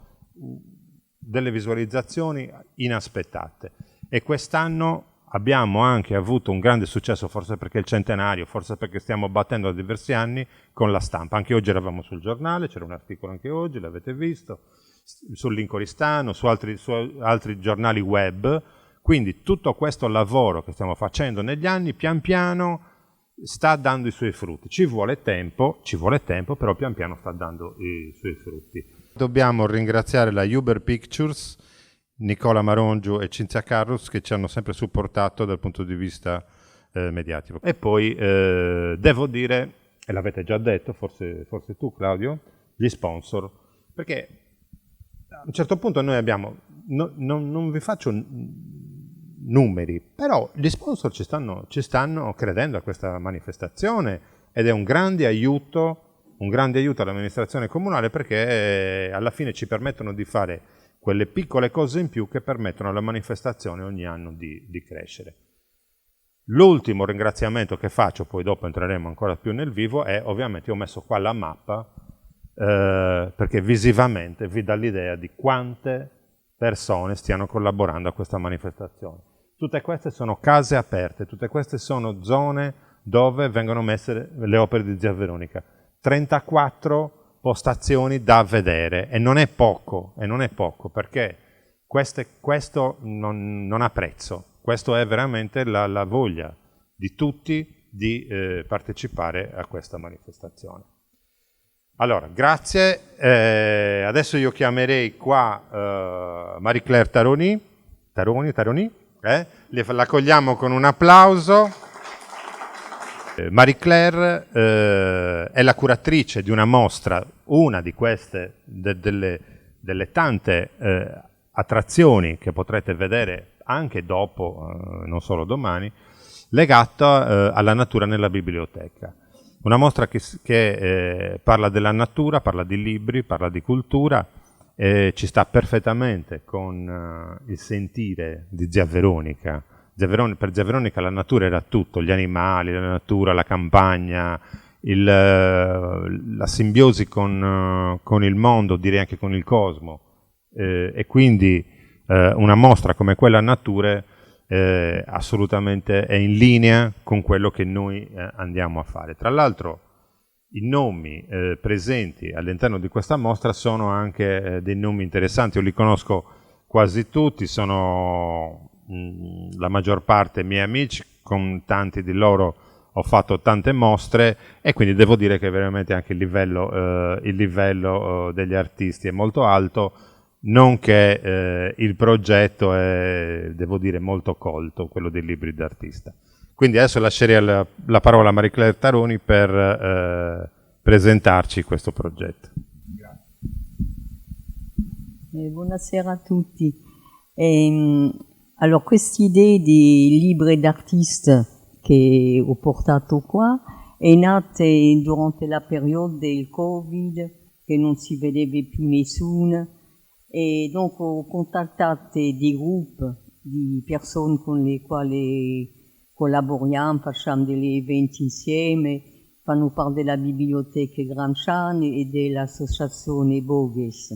delle visualizzazioni inaspettate, e quest'anno abbiamo anche avuto un grande successo, forse perché è il centenario, forse perché stiamo battendo da diversi anni, con la stampa. Anche oggi eravamo sul giornale, c'era un articolo anche oggi, l'avete visto, sull'Incoristano, su altri giornali web. Quindi tutto questo lavoro che stiamo facendo negli anni, pian piano sta dando i suoi frutti. Ci vuole tempo, però pian piano sta dando i suoi frutti. Dobbiamo ringraziare la Uber Pictures, Nicola Marongiu e Cinzia Carrus, che ci hanno sempre supportato dal punto di vista mediatico. E poi devo dire, e l'avete già detto, forse tu Claudio, gli sponsor, perché a un certo punto noi abbiamo, non vi faccio numeri, però gli sponsor ci stanno credendo a questa manifestazione, ed è un grande aiuto all'amministrazione comunale, perché alla fine ci permettono di fare quelle piccole cose in più che permettono alla manifestazione ogni anno di crescere. L'ultimo ringraziamento che faccio, poi dopo entreremo ancora più nel vivo, è ovviamente, ho messo qua la mappa perché visivamente vi dà l'idea di quante persone stiano collaborando a questa manifestazione. Tutte queste sono case aperte, tutte queste sono zone dove vengono messe le opere di Zia Veronica. 34 postazioni da vedere, e non è poco, perché questo non ha prezzo. Questo è veramente la voglia di tutti di partecipare a questa manifestazione. Allora, grazie. Adesso io chiamerei qua Marie-Claire Taroni. La accogliamo con un applauso. Marie-Claire è la curatrice di una mostra, una di queste, delle tante attrazioni che potrete vedere anche dopo, non solo domani, legata alla natura nella biblioteca. Una mostra che parla della natura, parla di libri, parla di cultura, ci sta perfettamente con il sentire di Zia Veronica. Per Zia Veronica la natura era tutto, gli animali, la natura, la campagna, la simbiosi con il mondo, direi anche con il cosmo, e quindi una mostra come quella Nature assolutamente è in linea con quello che noi andiamo a fare. Tra l'altro i nomi presenti all'interno di questa mostra sono anche dei nomi interessanti, io li conosco quasi tutti, sono la maggior parte miei amici, con tanti di loro ho fatto tante mostre, e quindi devo dire che veramente anche il livello degli artisti è molto alto, nonché il progetto è, devo dire, molto colto, quello dei libri d'artista. Quindi adesso lascerei la parola a Marie-Claire Taroni per presentarci questo progetto. Buonasera a tutti. Allora, quest'idea di libri d'artista che ho portato qua è nata durante la periodo del Covid, che non si vedeva più nessuno, e donc ho contattato dei gruppi di persone con le quali collaboriamo, facciamo degli eventi insieme, fanno parte della biblioteca Gramsciani e dell'associazione Boges.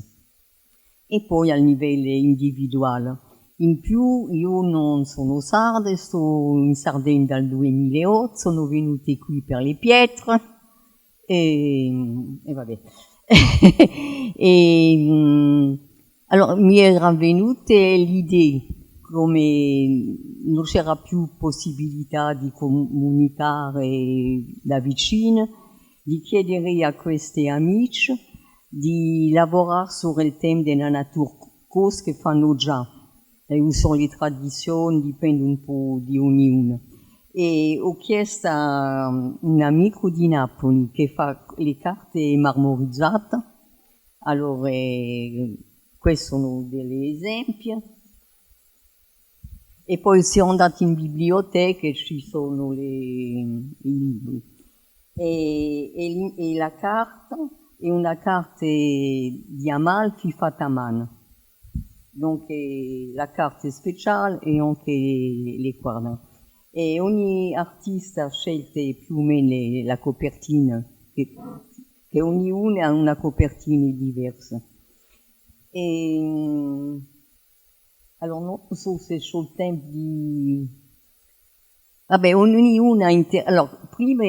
E poi a livello individuale. In più io non sono sarda, sto in Sardegna dal 2008, sono venuta qui per le pietre e vabbè. Allora mi era venuta l'idea, come non c'era più possibilità di comunicare da vicino, di chiedere a questi amici di lavorare sul tema della natura cose che fanno già, usano le tradizioni, dipende un po' di ognuno. E ho chiesto a un amico di Napoli che fa le carte marmorizzate, allora questi sono degli esempi. E poi siamo andati in biblioteca e ci sono i libri. E la carta è una carta di Amalfi fatta a mano. Donc la carta è speciale e anche le quadri. E ogni artista ha scelto più o meno la copertina, che ognuno ha una copertina diversa. Allora non so se c'è il tempo di... Vabbè, ognuno ha... Allora, prima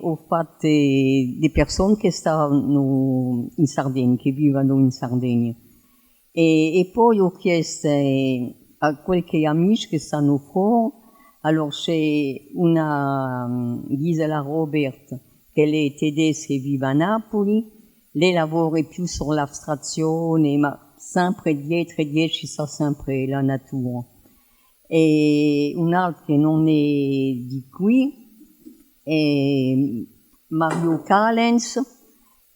ho fatto delle persone che stavano in Sardegna, che vivono in Sardegna. E poi ho chiesto a qualche amici che stanno fuori. Allora c'è una Gisela Robert, che lei è tedesca e vive a Napoli. Lei lavora più sull'astrazione, ma sempre dietro ci sta sempre la natura. E un altro che non è di qui è Mario Calens,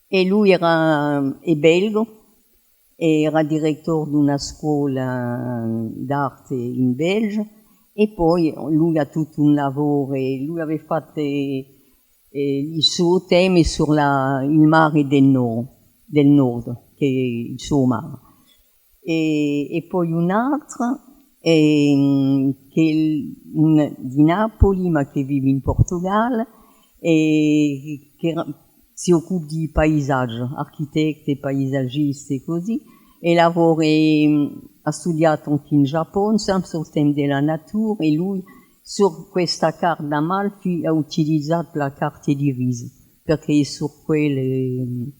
e lui è belga, era direttore di una scuola d'arte in Belgio, e poi lui ha tutto un lavoro, e lui aveva fatto il suo tema il mare del nord, che è il suo mare. E poi un altro che di Napoli ma che vive in Portogallo e che si occupa di paesaggio, architetto e paesaggista e così, e lavora, ha studiato anche in Giappone, sempre sul tema della natura, e lui su questa carta d'Amalfi ha utilizzato la carta di riso, perché è su quelle...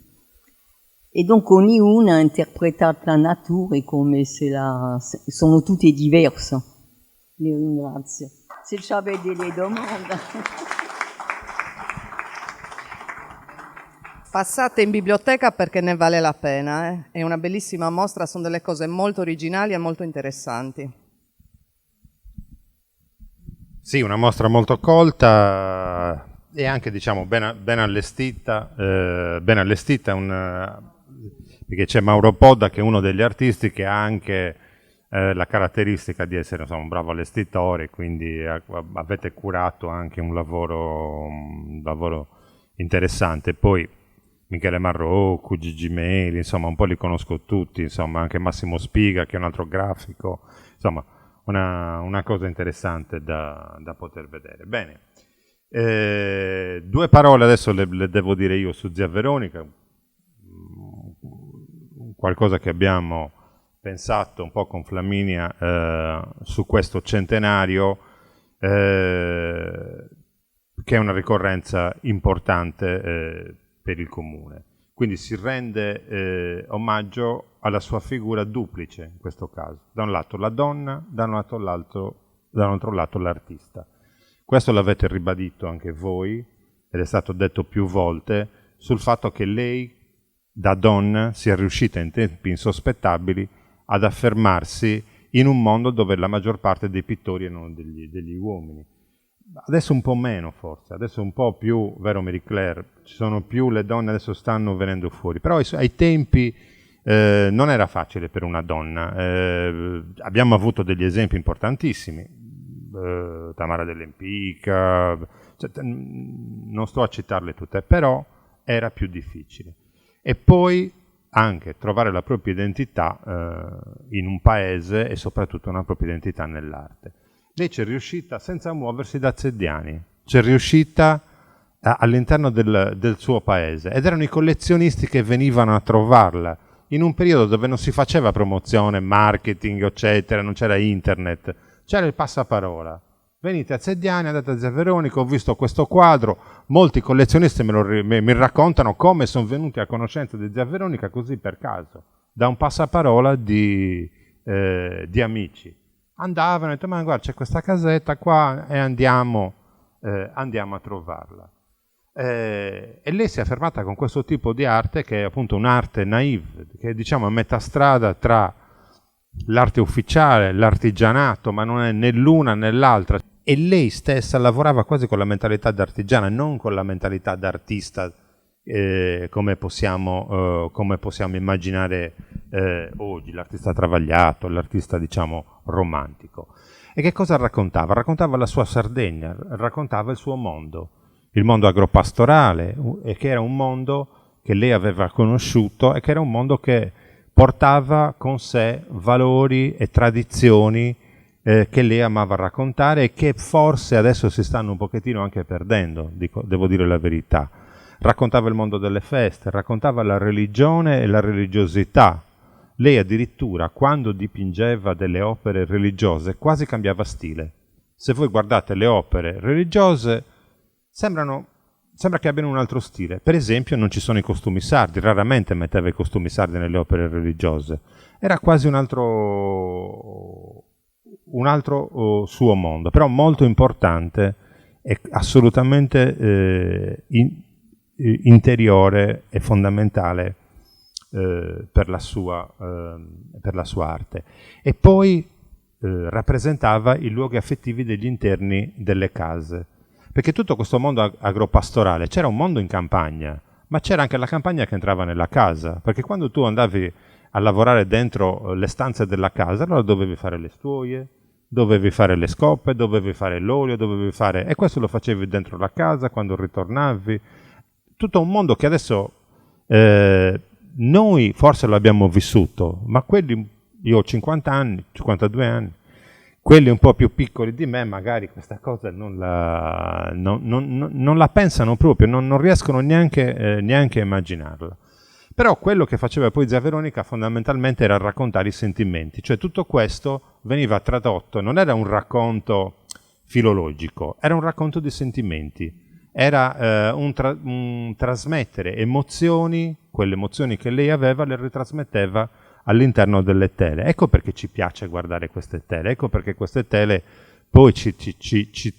E donc ognuno ha interpretato la natura come se sono tutte diverse. Le ringrazio. Se avete delle domande... Passate in biblioteca perché ne vale la pena. È una bellissima mostra, sono delle cose molto originali e molto interessanti. Sì, una mostra molto colta e anche, diciamo, ben allestita, perché c'è Mauro Podda, che è uno degli artisti che ha anche la caratteristica di essere, insomma, un bravo allestitore, quindi avete curato anche un lavoro interessante. Poi Michele Marrocco, Gigi Meli, insomma, un po' li conosco tutti, insomma, anche Massimo Spiga, che è un altro grafico, insomma, una cosa interessante da poter vedere. Bene, due parole adesso le devo dire io su Zia Veronica, qualcosa che abbiamo pensato un po' con Flaminia su questo centenario, che è una ricorrenza importante per il comune. Quindi si rende omaggio alla sua figura duplice in questo caso. Da un lato la donna, da un altro lato l'artista. Questo l'avete ribadito anche voi, ed è stato detto più volte, sul fatto che lei, da donna, sia riuscita in tempi insospettabili ad affermarsi in un mondo dove la maggior parte dei pittori erano degli uomini. Adesso un po' meno forse, adesso un po' più, vero Marie Claire, ci sono più le donne, adesso stanno venendo fuori, però ai tempi non era facile per una donna. Abbiamo avuto degli esempi importantissimi, Tamara Dell'Empica, cioè, non sto a citarle tutte, però era più difficile. E poi anche trovare la propria identità in un paese e soprattutto una propria identità nell'arte. Lei ci è riuscita senza muoversi da Zediani, ci è riuscita all'interno del suo paese, ed erano i collezionisti che venivano a trovarla in un periodo dove non si faceva promozione, marketing, eccetera, non c'era internet, c'era il passaparola. Venite a Zediani, andate a Zia Veronica, ho visto questo quadro, molti collezionisti mi raccontano come sono venuti a conoscenza di Zia Veronica così per caso, da un passaparola di amici. Andavano e detto, ma guarda, c'è questa casetta qua e andiamo a trovarla. E lei si è affermata con questo tipo di arte, che è appunto un'arte naïve, che è, diciamo, a metà strada tra l'arte ufficiale, l'artigianato, ma non è né l'una né l'altra. E lei stessa lavorava quasi con la mentalità d'artigiana, non con la mentalità d'artista, come possiamo immaginare oggi, l'artista travagliato, l'artista, diciamo, romantico. E che cosa raccontava? Raccontava la sua Sardegna, raccontava il suo mondo, il mondo agropastorale, e che era un mondo che lei aveva conosciuto e che era un mondo che portava con sé valori e tradizioni che lei amava raccontare e che forse adesso si stanno un pochettino anche perdendo, devo dire la verità. Raccontava il mondo delle feste, raccontava la religione e la religiosità. Lei addirittura, quando dipingeva delle opere religiose, quasi cambiava stile. Se voi guardate le opere religiose, sembra che abbiano un altro stile. Per esempio, non ci sono i costumi sardi, raramente metteva i costumi sardi nelle opere religiose. Era quasi un altro suo mondo, però molto importante e assolutamente interiore e fondamentale per la sua arte. E poi rappresentava i luoghi affettivi degli interni delle case, perché tutto questo mondo agropastorale, c'era un mondo in campagna, ma c'era anche la campagna che entrava nella casa, perché quando tu andavi a lavorare dentro le stanze della casa, allora dovevi fare le stuoie, dovevi fare le scope, dovevi fare l'olio, e questo lo facevi dentro la casa quando ritornavi. Tutto un mondo che adesso noi forse lo abbiamo vissuto, ma quelli, io ho 50 anni, 52 anni, quelli un po' più piccoli di me magari questa cosa non la pensano proprio, non riescono neanche a immaginarla. Però quello che faceva poi Zia Veronica fondamentalmente era raccontare i sentimenti, cioè tutto questo veniva tradotto, non era un racconto filologico, era un racconto di sentimenti. Era un trasmettere emozioni, quelle emozioni che lei aveva le ritrasmetteva all'interno delle tele. Ecco perché ci piace guardare queste tele, ecco perché queste tele poi ci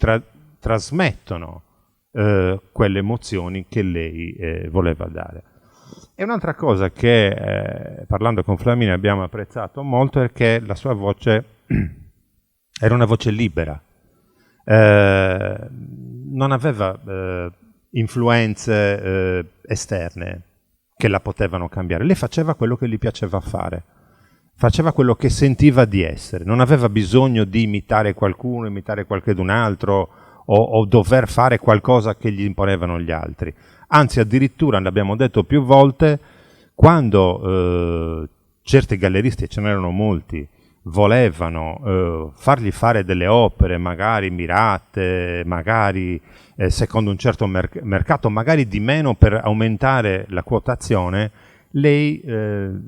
trasmettono quelle emozioni che lei voleva dare. E un'altra cosa che, parlando con Flaminia, abbiamo apprezzato molto è che la sua voce era una voce libera. Non aveva influenze esterne che la potevano cambiare. Lei faceva quello che gli piaceva fare, faceva quello che sentiva di essere, non aveva bisogno di imitare qualcuno, imitare qualcun altro o dover fare qualcosa che gli imponevano gli altri. Anzi, addirittura, l'abbiamo detto più volte, quando certi galleristi, e ce n'erano molti, volevano fargli fare delle opere magari mirate, magari secondo un certo mercato, magari di meno per aumentare la quotazione, lei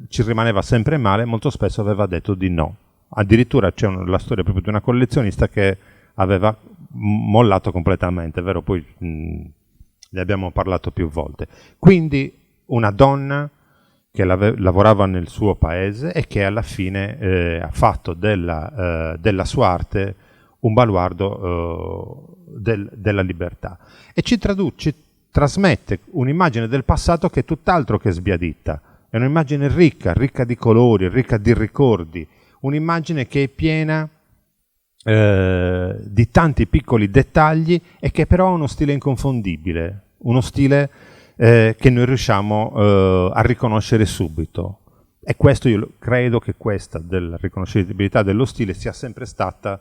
ci rimaneva sempre male, molto spesso aveva detto di no. Addirittura c'è la storia proprio di una collezionista che aveva mollato completamente, vero? Poi ne abbiamo parlato più volte. Quindi una donna che lavorava nel suo paese e che alla fine ha fatto della sua arte un baluardo della libertà. E ci trasmette un'immagine del passato che è tutt'altro che sbiadita. È un'immagine ricca di colori, ricca di ricordi, un'immagine che è piena di tanti piccoli dettagli e che però ha uno stile inconfondibile, uno stile che noi riusciamo a riconoscere subito. E questo, io credo che questa della riconoscibilità dello stile sia sempre stata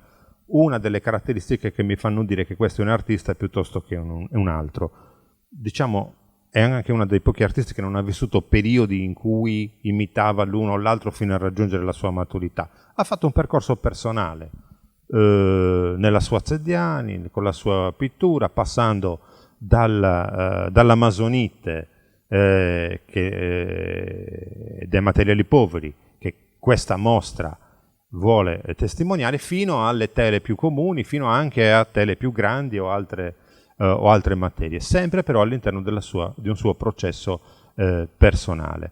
una delle caratteristiche che mi fanno dire che questo è un artista piuttosto che un altro. Diciamo, è anche uno dei pochi artisti che non ha vissuto periodi in cui imitava l'uno o l'altro fino a raggiungere la sua maturità. Ha fatto un percorso personale nella sua Zediani, con la sua pittura, passando dall'Amazonite dei materiali poveri, che questa mostra vuole testimoniare, fino alle tele più comuni, fino anche a tele più grandi o altre materie, sempre però all'interno di un suo processo personale.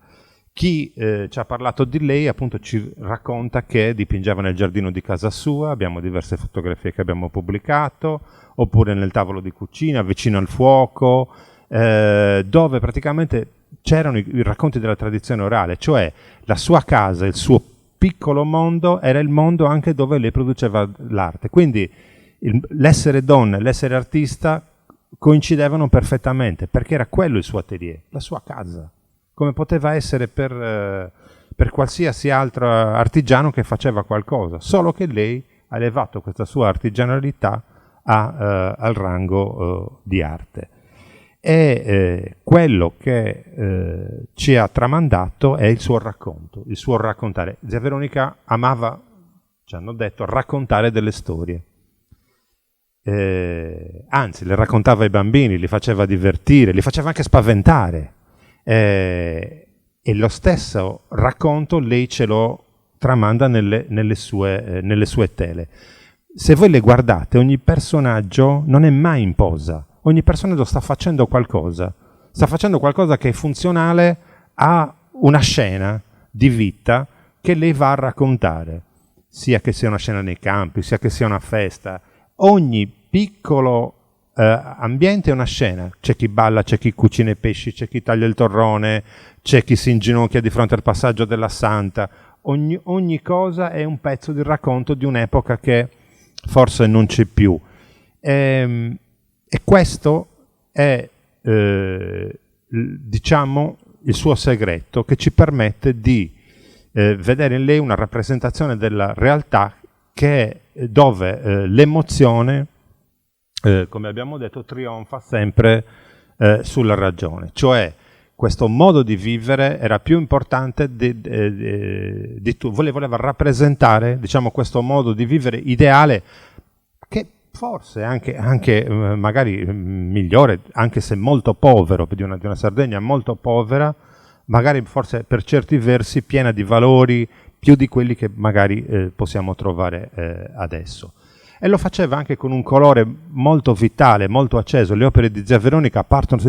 Chi ci ha parlato di lei appunto ci racconta che dipingeva nel giardino di casa sua, abbiamo diverse fotografie che abbiamo pubblicato, oppure nel tavolo di cucina, vicino al fuoco, dove praticamente c'erano i racconti della tradizione orale, cioè la sua casa, il suo piccolo mondo era il mondo anche dove lei produceva l'arte. Quindi l'essere donna e l'essere artista coincidevano perfettamente, perché era quello il suo atelier, la sua casa, come poteva essere per qualsiasi altro artigiano che faceva qualcosa, solo che lei ha elevato questa sua artigianalità al rango di arte. E quello che ci ha tramandato è il suo racconto, il suo raccontare. Zia Veronica amava, ci hanno detto, raccontare delle storie. Anzi, le raccontava ai bambini, li faceva divertire, li faceva anche spaventare. E lo stesso racconto lei ce lo tramanda nelle sue tele. Se voi le guardate, ogni personaggio non è mai in posa. Ogni personaggio sta facendo qualcosa che è funzionale a una scena di vita che lei va a raccontare, sia che sia una scena nei campi, sia che sia una festa. Ogni piccolo ambiente è una scena. C'è chi balla, c'è chi cucina i pesci, c'è chi taglia il torrone, c'è chi si inginocchia di fronte al passaggio della Santa. Ogni cosa è un pezzo di racconto di un'epoca che forse non c'è più. E questo è, diciamo, il suo segreto che ci permette di vedere in lei una rappresentazione della realtà dove l'emozione, come abbiamo detto, trionfa sempre sulla ragione. Cioè, questo modo di vivere era più importante di tutto. Voleva rappresentare, diciamo, questo modo di vivere ideale che forse anche magari migliore, anche se molto povero, di una Sardegna molto povera, magari forse per certi versi piena di valori più di quelli che magari possiamo trovare adesso. E lo faceva anche con un colore molto vitale, molto acceso. Le opere di Zia Veronica partono,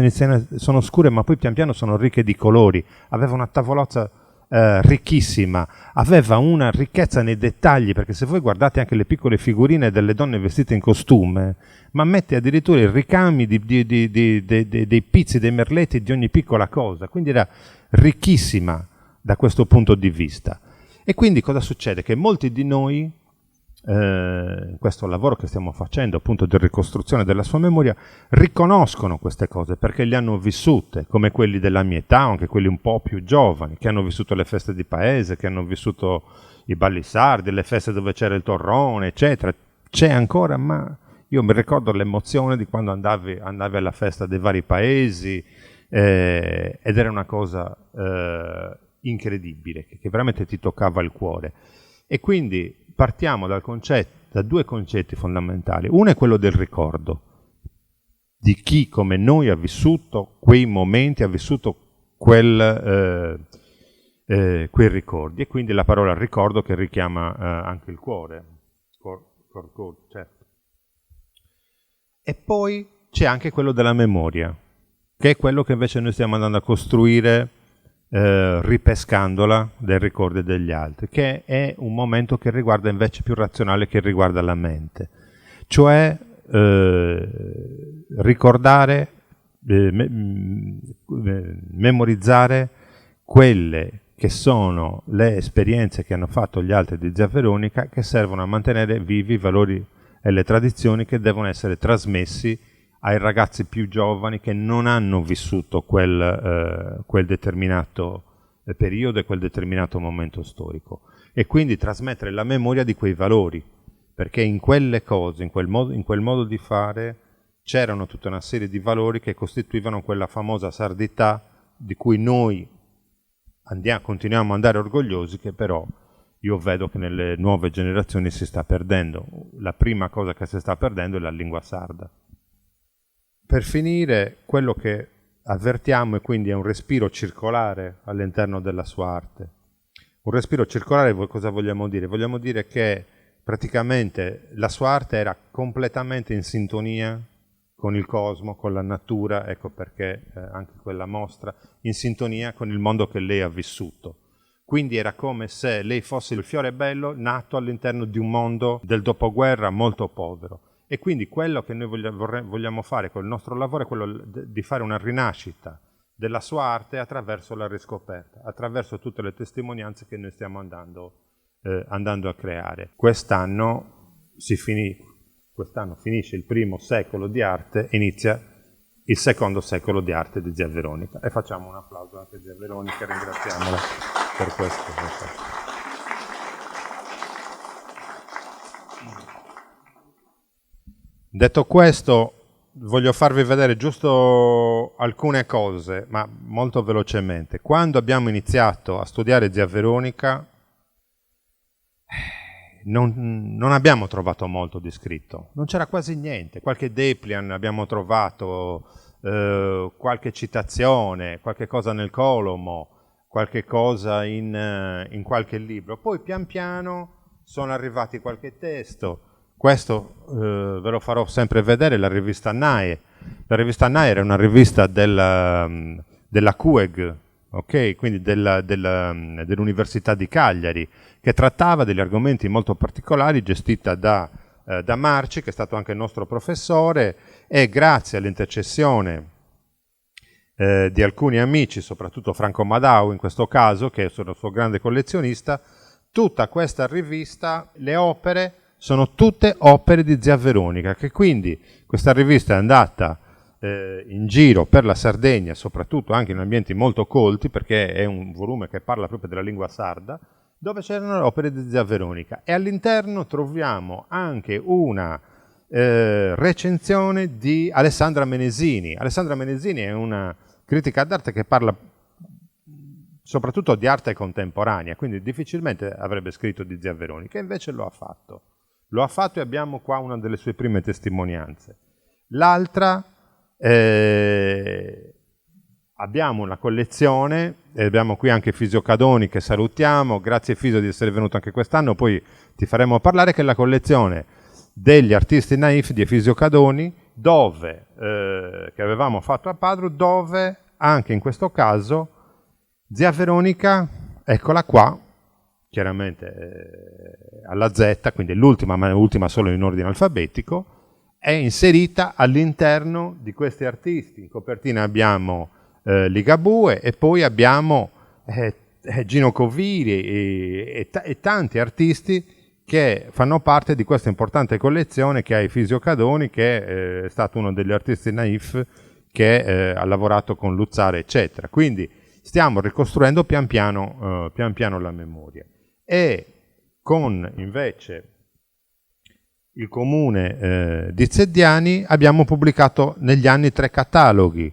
sono scure, ma poi pian piano sono ricche di colori. Aveva una tavolozza ricchissima, aveva una ricchezza nei dettagli, perché se voi guardate anche le piccole figurine delle donne vestite in costume, ma mette addirittura i ricami dei pizzi, dei merletti di ogni piccola cosa, quindi era ricchissima da questo punto di vista. E quindi cosa succede? Che molti di noi, in questo lavoro che stiamo facendo appunto di ricostruzione della sua memoria, riconoscono queste cose perché le hanno vissute, come quelli della mia età, anche quelli un po' più giovani, che hanno vissuto le feste di paese, che hanno vissuto i balli sardi, le feste dove c'era il torrone, eccetera. C'è ancora, ma io mi ricordo l'emozione di quando andavi alla festa dei vari paesi, ed era una cosa incredibile, che veramente ti toccava il cuore. E quindi partiamo da due concetti fondamentali. Uno è quello del ricordo, di chi come noi ha vissuto quei momenti, ha vissuto quei ricordi, e quindi la parola ricordo che richiama anche il cuore. Certo. E poi c'è anche quello della memoria, che è quello che invece noi stiamo andando a costruire ripescandola dai ricordi degli altri, che è un momento che riguarda invece più razionale, che riguarda la mente, cioè ricordare, memorizzare quelle che sono le esperienze che hanno fatto gli altri di Zia Veronica, che servono a mantenere vivi i valori e le tradizioni che devono essere trasmessi ai ragazzi più giovani che non hanno vissuto quel determinato periodo e quel determinato momento storico, e quindi trasmettere la memoria di quei valori, perché in quelle cose, in quel modo di fare, c'erano tutta una serie di valori che costituivano quella famosa sardità di cui noi continuiamo ad andare orgogliosi, che però io vedo che nelle nuove generazioni si sta perdendo. La prima cosa che si sta perdendo è la lingua sarda. Per finire, quello che avvertiamo è quindi un respiro circolare all'interno della sua arte. Un respiro circolare, cosa vogliamo dire? Vogliamo dire che praticamente la sua arte era completamente in sintonia con il cosmo, con la natura, ecco perché anche quella mostra, in sintonia con il mondo che lei ha vissuto. Quindi era come se lei fosse il fiore bello nato all'interno di un mondo del dopoguerra molto povero. E quindi quello che noi vogliamo fare con il nostro lavoro è quello di fare una rinascita della sua arte attraverso la riscoperta, attraverso tutte le testimonianze che noi stiamo andando andando a creare. Quest'anno finisce il primo secolo di arte, inizia il secondo secolo di arte di Zia Veronica. E facciamo un applauso anche a Zia Veronica, ringraziamola per questo. Detto questo, voglio farvi vedere giusto alcune cose, ma molto velocemente. Quando abbiamo iniziato a studiare Zia Veronica, non abbiamo trovato molto di scritto, non c'era quasi niente. Qualche Deplian abbiamo trovato, qualche citazione, qualche cosa nel Colomo, qualche cosa in qualche libro. Poi pian piano sono arrivati qualche testo. Questo ve lo farò sempre vedere, la rivista NAE. La rivista NAE era una rivista della CUEG, okay? Quindi dell'Università di Cagliari, che trattava degli argomenti molto particolari, gestita da Marci, che è stato anche il nostro professore, e grazie all'intercessione di alcuni amici, soprattutto Franco Madau in questo caso, che è il suo grande collezionista, tutta questa rivista, le opere, sono tutte opere di Zia Veronica, che quindi questa rivista è andata in giro per la Sardegna, soprattutto anche in ambienti molto colti, perché è un volume che parla proprio della lingua sarda, dove c'erano le opere di Zia Veronica. E all'interno troviamo anche una recensione di Alessandra Menesini. Alessandra Menesini è una critica d'arte che parla soprattutto di arte contemporanea, quindi difficilmente avrebbe scritto di Zia Veronica, invece lo ha fatto. Lo ha fatto e abbiamo qua una delle sue prime testimonianze. L'altra, abbiamo una collezione, e abbiamo qui anche Fisio Cadoni che salutiamo, grazie Fisio di essere venuto anche quest'anno, poi ti faremo parlare, che è la collezione degli artisti naif di Fisio Cadoni, dove, che avevamo fatto a Padru, dove anche in questo caso Zia Veronica, eccola qua, chiaramente alla Z, quindi l'ultima, ma l'ultima solo in ordine alfabetico, è inserita all'interno di questi artisti. In copertina abbiamo Ligabue e poi abbiamo Gino Coviri e tanti artisti che fanno parte di questa importante collezione che ha Fisio Cadoni, che è stato uno degli artisti naif che ha lavorato con Luzzara, eccetera. Quindi stiamo ricostruendo pian piano la memoria. E con invece il comune di Zeddiani abbiamo pubblicato negli anni 3 cataloghi,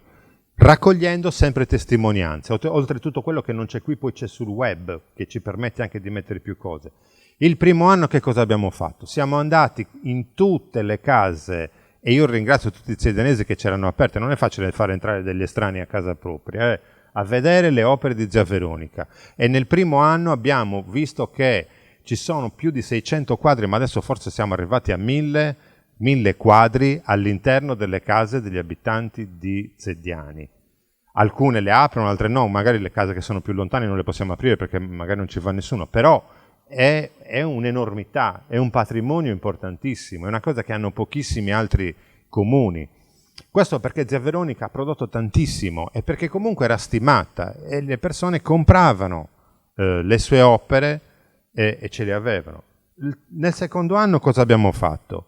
raccogliendo sempre testimonianze. Oltretutto quello che non c'è qui poi c'è sul web, che ci permette anche di mettere più cose. Il primo anno che cosa abbiamo fatto? Siamo andati in tutte le case, e io ringrazio tutti i zeddianesi che c'erano aperte, non è facile fare entrare degli estranei a casa propria, a vedere le opere di Zia Veronica. E nel primo anno abbiamo visto che ci sono più di 600 quadri, ma adesso forse siamo arrivati a 1000 quadri all'interno delle case degli abitanti di Zeddiani. Alcune le aprono, altre no, magari le case che sono più lontane non le possiamo aprire perché magari non ci va nessuno, però è un'enormità, è un patrimonio importantissimo, è una cosa che hanno pochissimi altri comuni. Questo perché Zia Veronica ha prodotto tantissimo e perché comunque era stimata e le persone compravano le sue opere e ce le avevano. Nel secondo anno cosa abbiamo fatto?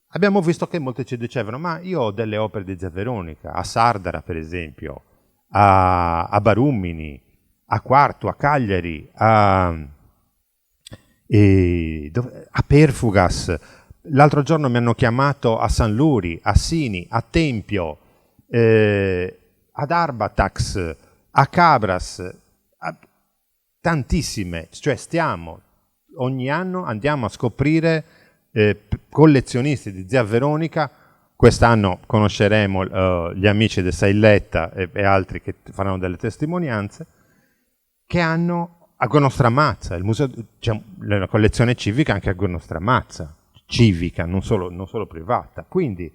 Abbiamo visto che molti ci dicevano: ma io ho delle opere di Zia Veronica, a Sardara per esempio, a Barumini, a Quartu, a Cagliari, a Perfugas. L'altro giorno mi hanno chiamato a San Luri, a Sini, a Tempio, ad Arbatax, a Cabras, tantissime. Cioè ogni anno andiamo a scoprire collezionisti di Zia Veronica. Quest'anno conosceremo gli amici di Sailletta e altri che faranno delle testimonianze, che hanno a Gorno-Stramazza, il museo, c'è la collezione civica anche a Gorno-Stramazza, civica, non solo privata. Quindi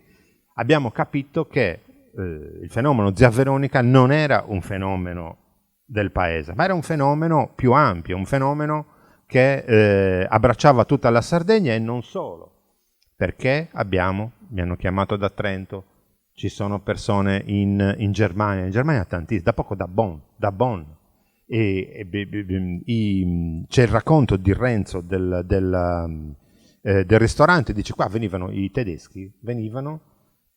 abbiamo capito che il fenomeno Zia Veronica non era un fenomeno del paese, ma era un fenomeno più ampio, un fenomeno che abbracciava tutta la Sardegna e non solo, perché mi hanno chiamato da Trento, ci sono persone in Germania tantissime, da poco da Bonn, c'è il racconto di Renzo del ristorante, dice qua venivano i tedeschi,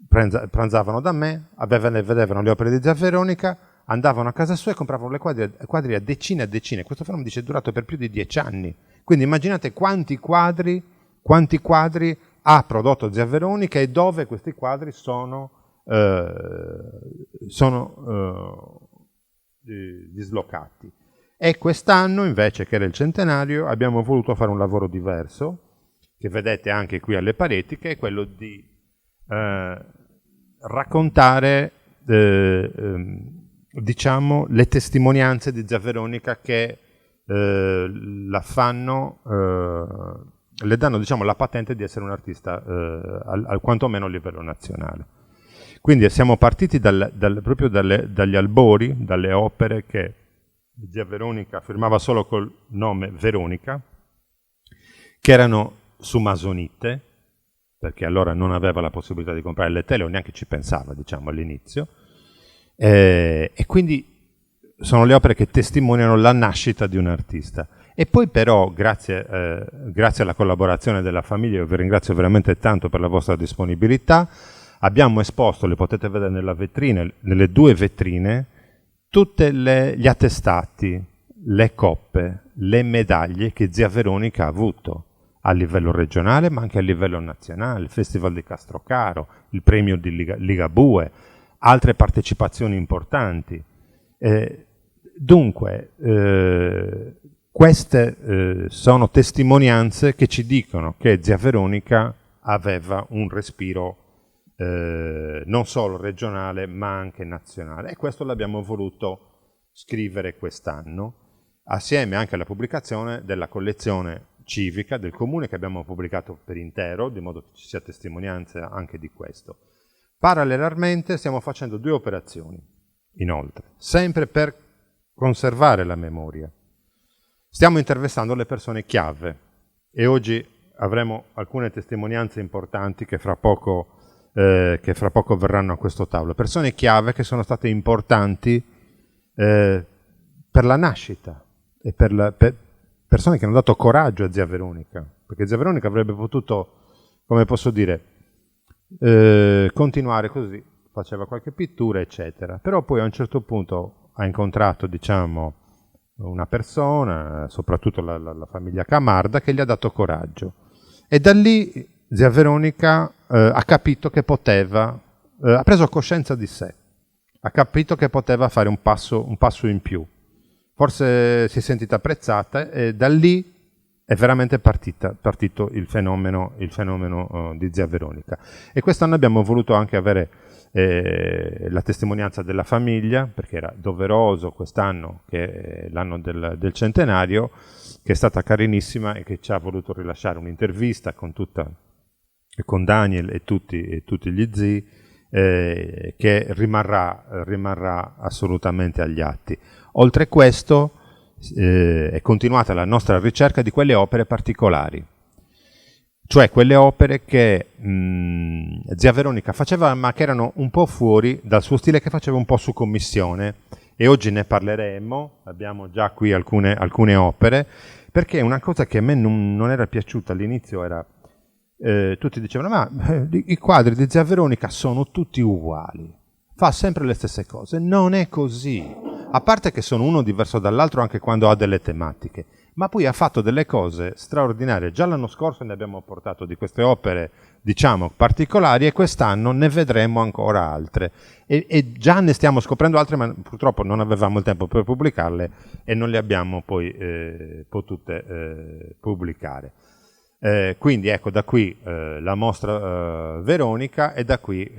pranzavano da me, vedevano le opere di Zia Veronica, andavano a casa sua e compravano le quadri a decine. Questo fenomeno dice è durato per più di 10 anni. Quindi immaginate quanti quadri ha prodotto Zia Veronica e dove questi quadri sono dislocati. E quest'anno, invece, che era il centenario, abbiamo voluto fare un lavoro diverso, che vedete anche qui alle pareti, che è quello di raccontare diciamo le testimonianze di Zia Veronica che la fanno, le danno, diciamo, la patente di essere un artista quantomeno a livello nazionale. Quindi siamo partiti proprio dagli albori, dalle opere che Zia Veronica firmava solo col nome Veronica, che erano su masonite, perché allora non aveva la possibilità di comprare le tele o neanche ci pensava, diciamo, all'inizio, e quindi sono le opere che testimoniano la nascita di un artista. E poi però, grazie alla collaborazione della famiglia, io vi ringrazio veramente tanto per la vostra disponibilità, abbiamo esposto, le potete vedere nella vetrina, nelle 2 vetrine, tutti gli attestati, le coppe, le medaglie che Zia Veronica ha avuto a livello regionale ma anche a livello nazionale, il Festival di Castrocaro, il premio di Ligabue, altre partecipazioni importanti. Dunque, queste sono testimonianze che ci dicono che Zia Veronica aveva un respiro non solo regionale ma anche nazionale, e questo l'abbiamo voluto scrivere quest'anno, assieme anche alla pubblicazione della collezione civica del comune che abbiamo pubblicato per intero, di modo che ci sia testimonianza anche di questo. Parallelamente stiamo facendo 2 operazioni, inoltre, sempre per conservare la memoria. Stiamo intervistando le persone chiave e oggi avremo alcune testimonianze importanti che fra poco verranno a questo tavolo. Persone chiave che sono state importanti per la nascita e per persone che hanno dato coraggio a Zia Veronica, perché Zia Veronica avrebbe potuto, come posso dire, continuare così, faceva qualche pittura, eccetera. Però poi a un certo punto ha incontrato, diciamo, una persona, soprattutto la famiglia Camarda, che gli ha dato coraggio. E da lì Zia Veronica ha capito che poteva, ha preso coscienza di sé, ha capito che poteva fare un passo in più. Forse si è sentita apprezzata e da lì è veramente partito il fenomeno di Zia Veronica. E quest'anno abbiamo voluto anche avere la testimonianza della famiglia, perché era doveroso quest'anno, che è l'anno del centenario, che è stata carinissima e che ci ha voluto rilasciare un'intervista con Daniel e tutti gli zii, che rimarrà assolutamente agli atti. Oltre questo è continuata la nostra ricerca di quelle opere particolari, cioè quelle opere che Zia Veronica faceva ma che erano un po' fuori dal suo stile, che faceva un po' su commissione, e oggi ne parleremo. Abbiamo già qui alcune opere, perché una cosa che a me non era piaciuta all'inizio era tutti dicevano ma i quadri di Zia Veronica sono tutti uguali, fa sempre le stesse cose. Non è così, a parte che sono uno diverso dall'altro anche quando ha delle tematiche, ma poi ha fatto delle cose straordinarie. Già l'anno scorso ne abbiamo portato di queste opere, diciamo, particolari, e quest'anno ne vedremo ancora altre. E già ne stiamo scoprendo altre, ma purtroppo non avevamo il tempo per pubblicarle e non le abbiamo poi potute pubblicare. Quindi ecco, da qui la mostra Veronica, e da qui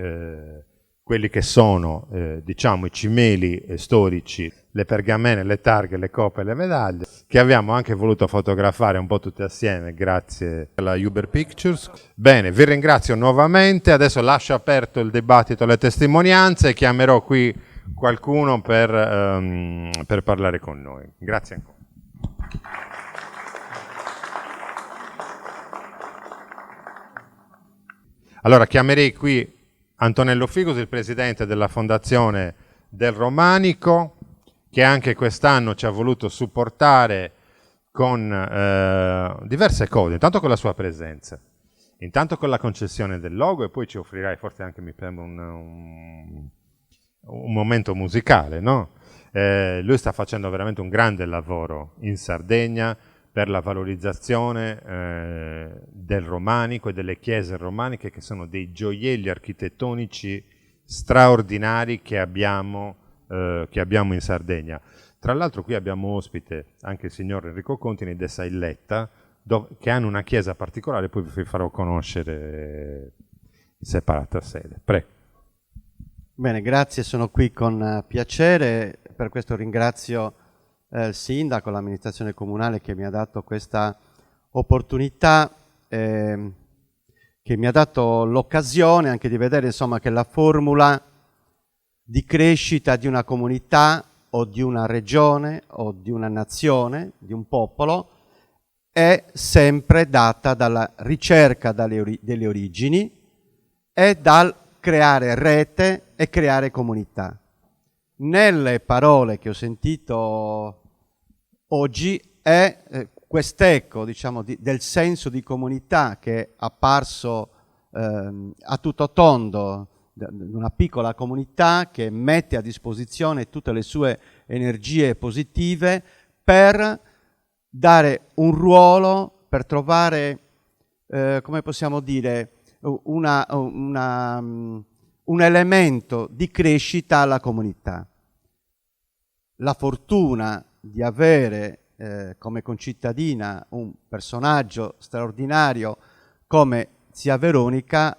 quelli che sono diciamo i cimeli storici, le pergamene, le targhe, le coppe e le medaglie, che abbiamo anche voluto fotografare un po' tutte assieme grazie alla Uber Pictures. Bene, vi ringrazio nuovamente, adesso lascio aperto il dibattito, le testimonianze, e chiamerò qui qualcuno per parlare con noi. Grazie ancora. Allora chiamerei qui Antonello Figosi, il presidente della Fondazione del Romanico, che anche quest'anno ci ha voluto supportare con diverse cose, intanto con la sua presenza, intanto con la concessione del logo, e poi ci offrirai forse anche, mi sembra, un momento musicale, no? Lui sta facendo veramente un grande lavoro in Sardegna per la valorizzazione del romanico e delle chiese romaniche, che sono dei gioielli architettonici straordinari che abbiamo in Sardegna. Tra l'altro qui abbiamo ospite anche il signor Enrico Contini de Sailletta, che hanno una chiesa particolare, poi vi farò conoscere in separata sede. Prego. Bene, grazie, sono qui con piacere. Per questo ringrazio il sindaco, l'amministrazione comunale che mi ha dato questa opportunità, che mi ha dato l'occasione anche di vedere, insomma, che la formula di crescita di una comunità o di una regione o di una nazione, di un popolo, è sempre data dalla ricerca delle origini e dal creare rete e creare comunità. Nelle parole che ho sentito oggi è quest'eco, diciamo, del senso di comunità che è apparso a tutto tondo, una piccola comunità che mette a disposizione tutte le sue energie positive per dare un ruolo, per trovare, come possiamo dire, un elemento di crescita alla comunità. La fortuna di avere come concittadina un personaggio straordinario come zia Veronica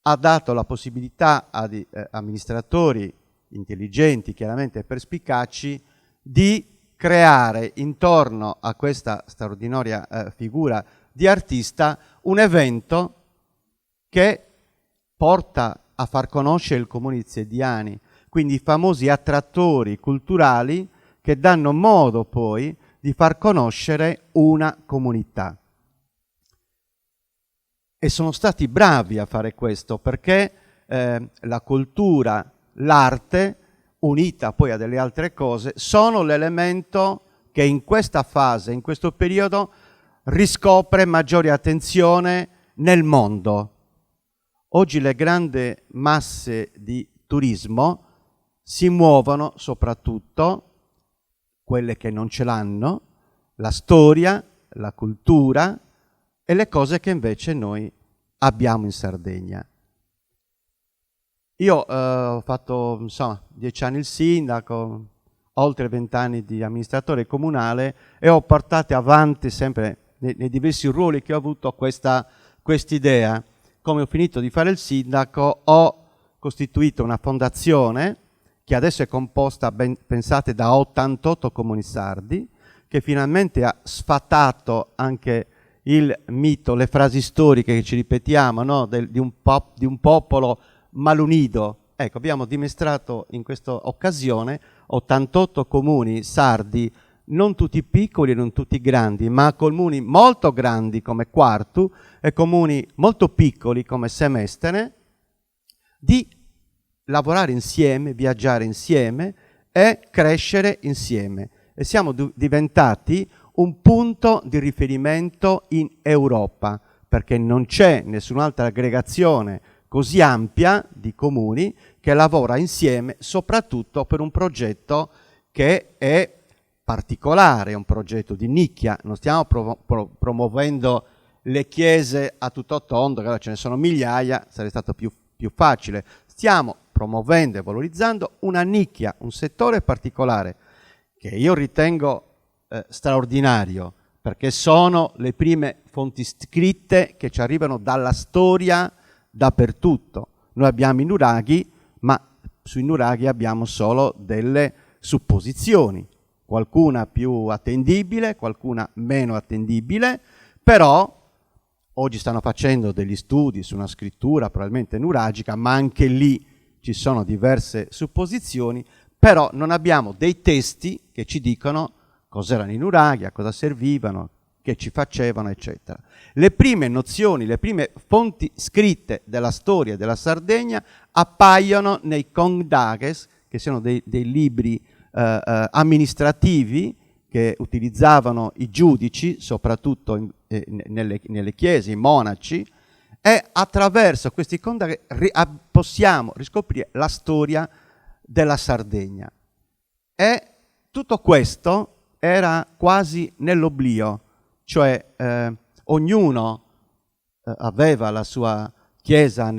ha dato la possibilità ad amministratori intelligenti, chiaramente perspicaci, di creare intorno a questa straordinaria figura di artista un evento che porta a far conoscere il comune di Zediani, quindi i famosi attrattori culturali che danno modo poi di far conoscere una comunità. E sono stati bravi a fare questo perché la cultura, l'arte, unita poi a delle altre cose, sono l'elemento che in questa fase, in questo periodo, riscopre maggiore attenzione nel mondo. Oggi le grandi masse di turismo si muovono soprattutto, quelle che non ce l'hanno, la storia, la cultura e le cose che invece noi abbiamo in Sardegna. Io ho fatto 10 anni il sindaco, oltre 20 anni di amministratore comunale e ho portato avanti sempre nei diversi ruoli che ho avuto questa idea. Come ho finito di fare il sindaco ho costituito una fondazione che adesso è composta, pensate, da 88 comuni sardi, che finalmente ha sfatato anche il mito, le frasi storiche che ci ripetiamo, no? di un popolo malunido. Ecco, abbiamo dimostrato in questa occasione 88 comuni sardi, non tutti piccoli e non tutti grandi, ma comuni molto grandi come Quartu e comuni molto piccoli come Semestene, di lavorare insieme, viaggiare insieme e crescere insieme. E siamo diventati un punto di riferimento in Europa, perché non c'è nessun'altra aggregazione così ampia di comuni che lavora insieme, soprattutto per un progetto che è particolare, un progetto di nicchia. Non stiamo promuovendo le chiese a tutto tondo, che ce ne sono migliaia, sarebbe stato più facile. Stiamo promuovendo e valorizzando una nicchia, un settore particolare che io ritengo straordinario, perché sono le prime fonti scritte che ci arrivano dalla storia dappertutto. Noi abbiamo i nuraghi, ma sui nuraghi abbiamo solo delle supposizioni, qualcuna più attendibile, qualcuna meno attendibile, però oggi stanno facendo degli studi su una scrittura probabilmente nuragica, ma anche lì ci sono diverse supposizioni, però non abbiamo dei testi che ci dicono cos'erano i nuraghi, a cosa servivano, che ci facevano, eccetera. Le prime nozioni, le prime fonti scritte della storia della Sardegna appaiono nei Condages, che sono dei libri amministrativi che utilizzavano i giudici, soprattutto nelle chiese, i monaci, e attraverso questi contatti possiamo riscoprire la storia della Sardegna. E tutto questo era quasi nell'oblio, cioè ognuno aveva la sua chiesa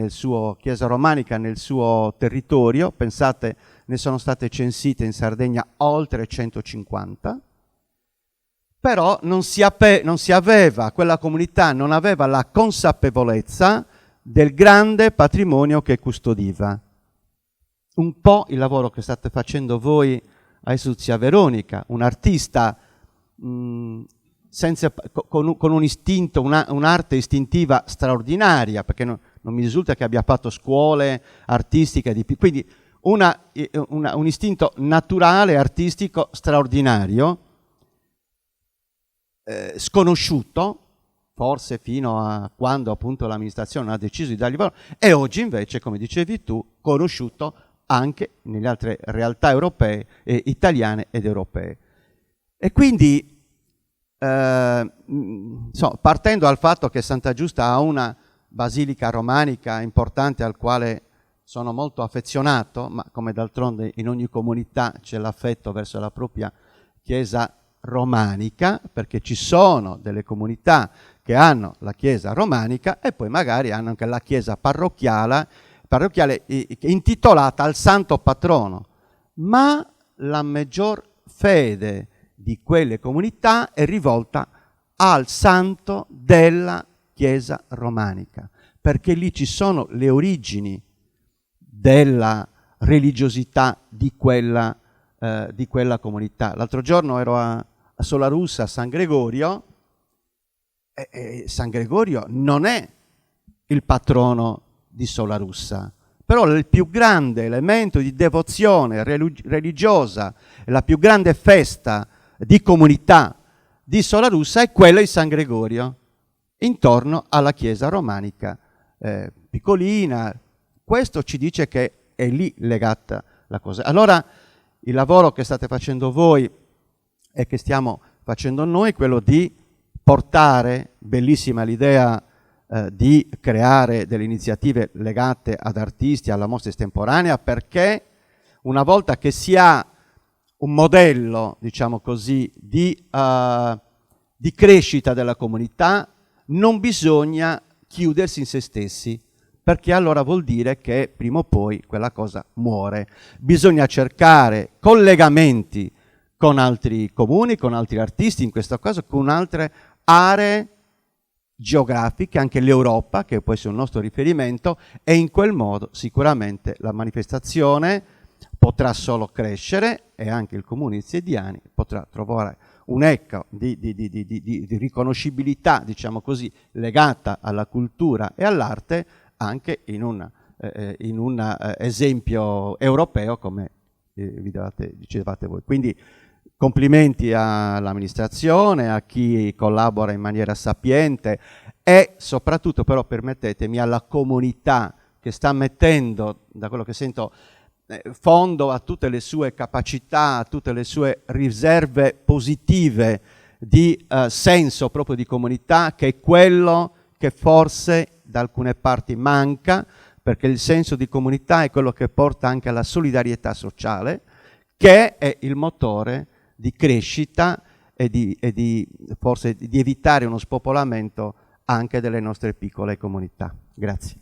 romanica nel suo territorio. Pensate, ne sono state censite in Sardegna oltre 150, però non si aveva, quella comunità non aveva la consapevolezza del grande patrimonio che custodiva. Un po' il lavoro che state facendo voi a Esuzia Veronica, un artista con un istinto, un'arte istintiva straordinaria, perché non mi risulta che abbia fatto scuole artistiche, quindi un istinto naturale, artistico straordinario, sconosciuto, forse fino a quando appunto l'amministrazione ha deciso di dargli valore, e oggi invece, come dicevi tu, conosciuto anche nelle altre realtà europee, italiane ed europee. E quindi, partendo dal fatto che Santa Giusta ha una basilica romanica importante al quale sono molto affezionato, ma come d'altronde in ogni comunità c'è l'affetto verso la propria chiesa romanica, perché ci sono delle comunità che hanno la chiesa romanica e poi magari hanno anche la chiesa parrocchiale intitolata al santo patrono, ma la maggior fede di quelle comunità è rivolta al santo della chiesa romanica, perché lì ci sono le origini della religiosità di quella comunità. L'altro giorno ero a Solarussa, a San Gregorio, e San Gregorio non è il patrono di Solarussa, però il più grande elemento di devozione religiosa, la più grande festa di comunità di Solarussa è quella di San Gregorio, intorno alla chiesa romanica piccolina. Questo ci dice che è lì legata la cosa. Allora il lavoro che state facendo voi e che stiamo facendo noi è quello di portare, bellissima l'idea di creare delle iniziative legate ad artisti, alla mostra estemporanea, perché una volta che si ha un modello, diciamo così, di crescita della comunità, non bisogna chiudersi in se stessi, perché allora vuol dire che prima o poi quella cosa muore. Bisogna cercare collegamenti con altri comuni, con altri artisti, in questo caso con altre aree geografiche, anche l'Europa, che può essere un nostro riferimento, e in quel modo sicuramente la manifestazione potrà solo crescere e anche il comune iziediani potrà trovare un'eco di riconoscibilità, diciamo così, legata alla cultura e all'arte, anche in un esempio europeo come dicevate voi. Quindi complimenti all'amministrazione, a chi collabora in maniera sapiente e soprattutto, però permettetemi, alla comunità che sta mettendo, da quello che sento, fondo a tutte le sue capacità, a tutte le sue riserve positive di senso proprio di comunità, che è quello che forse da alcune parti manca, perché il senso di comunità è quello che porta anche alla solidarietà sociale, che è il motore di crescita e forse di evitare uno spopolamento anche delle nostre piccole comunità. Grazie.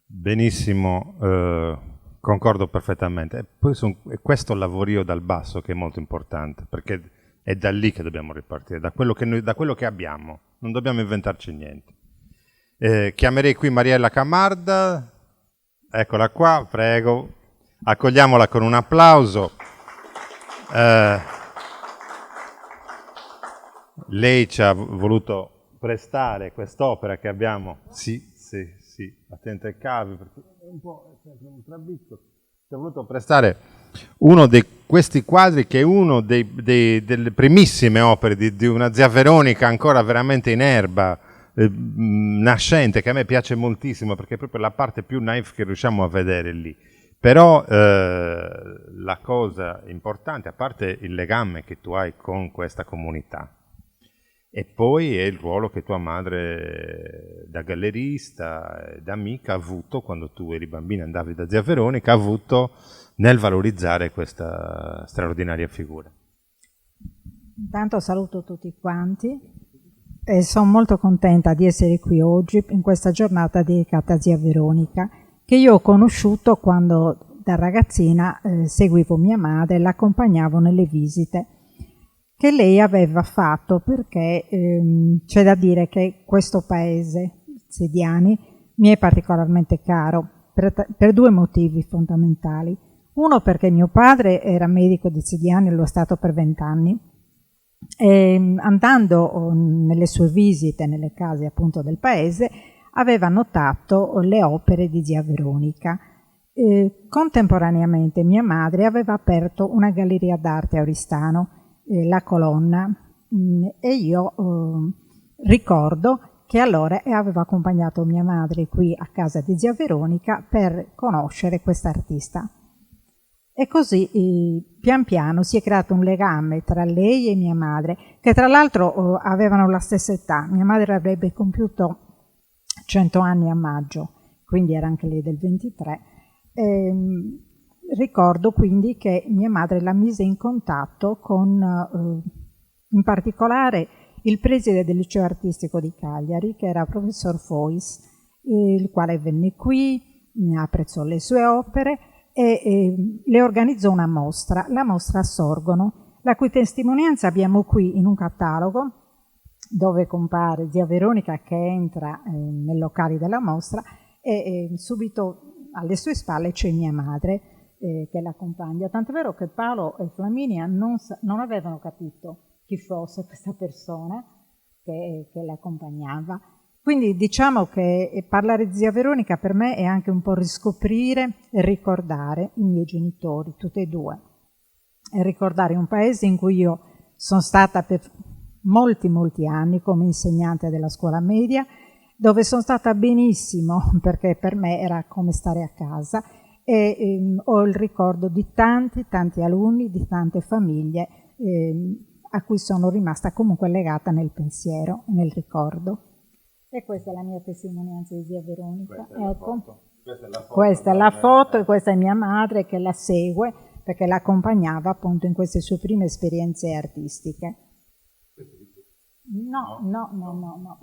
Benissimo, concordo perfettamente. E poi è questo lavorio dal basso che è molto importante, perché è da lì che dobbiamo ripartire, da quello che abbiamo, non dobbiamo inventarci niente. Chiamerei qui Mariella Camarda, eccola qua, prego, accogliamola con un applauso. Lei ci ha voluto prestare quest'opera che abbiamo, sì, attenta ai cavi, perché è un po' un trabicco, ci ha voluto prestare uno di questi quadri che è uno delle primissime opere di una zia Veronica ancora veramente in erba, nascente, che a me piace moltissimo perché è proprio la parte più naif che riusciamo a vedere lì. Però la cosa importante, a parte il legame che tu hai con questa comunità, e poi è il ruolo che tua madre da gallerista, da amica, ha avuto quando tu eri bambina e andavi da zia Veronica, ha avuto nel valorizzare questa straordinaria figura. Intanto saluto tutti quanti e sono molto contenta di essere qui oggi in questa giornata dedicata a zia Veronica, che io ho conosciuto quando da ragazzina seguivo mia madre e l'accompagnavo nelle visite che lei aveva fatto, perché c'è da dire che questo paese, Sediani, mi è particolarmente caro per due motivi fondamentali. Uno, perché mio padre era medico di Sediani e lo è stato per 20 anni, e andando nelle sue visite nelle case appunto del paese aveva notato le opere di zia Veronica. Contemporaneamente mia madre aveva aperto una galleria d'arte a Oristano, La Colonna, e io ricordo che allora avevo accompagnato mia madre qui a casa di zia Veronica per conoscere questa artista. E così pian piano si è creato un legame tra lei e mia madre, che tra l'altro avevano la stessa età. Mia madre avrebbe compiuto 100 anni a maggio, quindi era anche lei del 23. Ricordo quindi che mia madre la mise in contatto con, in particolare, il preside del liceo artistico di Cagliari, che era il professor Fois, il quale venne qui, apprezzò le sue opere e le organizzò una mostra, la mostra Sorgono, la cui testimonianza abbiamo qui in un catalogo dove compare zia Veronica che entra nei locali della mostra e subito alle sue spalle c'è mia madre che l'accompagna, tant'è vero che Paolo e Flaminia non avevano capito chi fosse questa persona che l'accompagnava. Quindi diciamo che parlare di zia Veronica per me è anche un po' riscoprire e ricordare i miei genitori, tutti e due, e ricordare un paese in cui io sono stata per molti anni come insegnante della scuola media, dove sono stata benissimo perché per me era come stare a casa, e ho il ricordo di tanti alunni, di tante famiglie a cui sono rimasta comunque legata nel pensiero, nel ricordo. E questa è la mia testimonianza di zia Veronica. Questa è la foto e questa è mia madre che la segue perché l'accompagnava appunto in queste sue prime esperienze artistiche. No.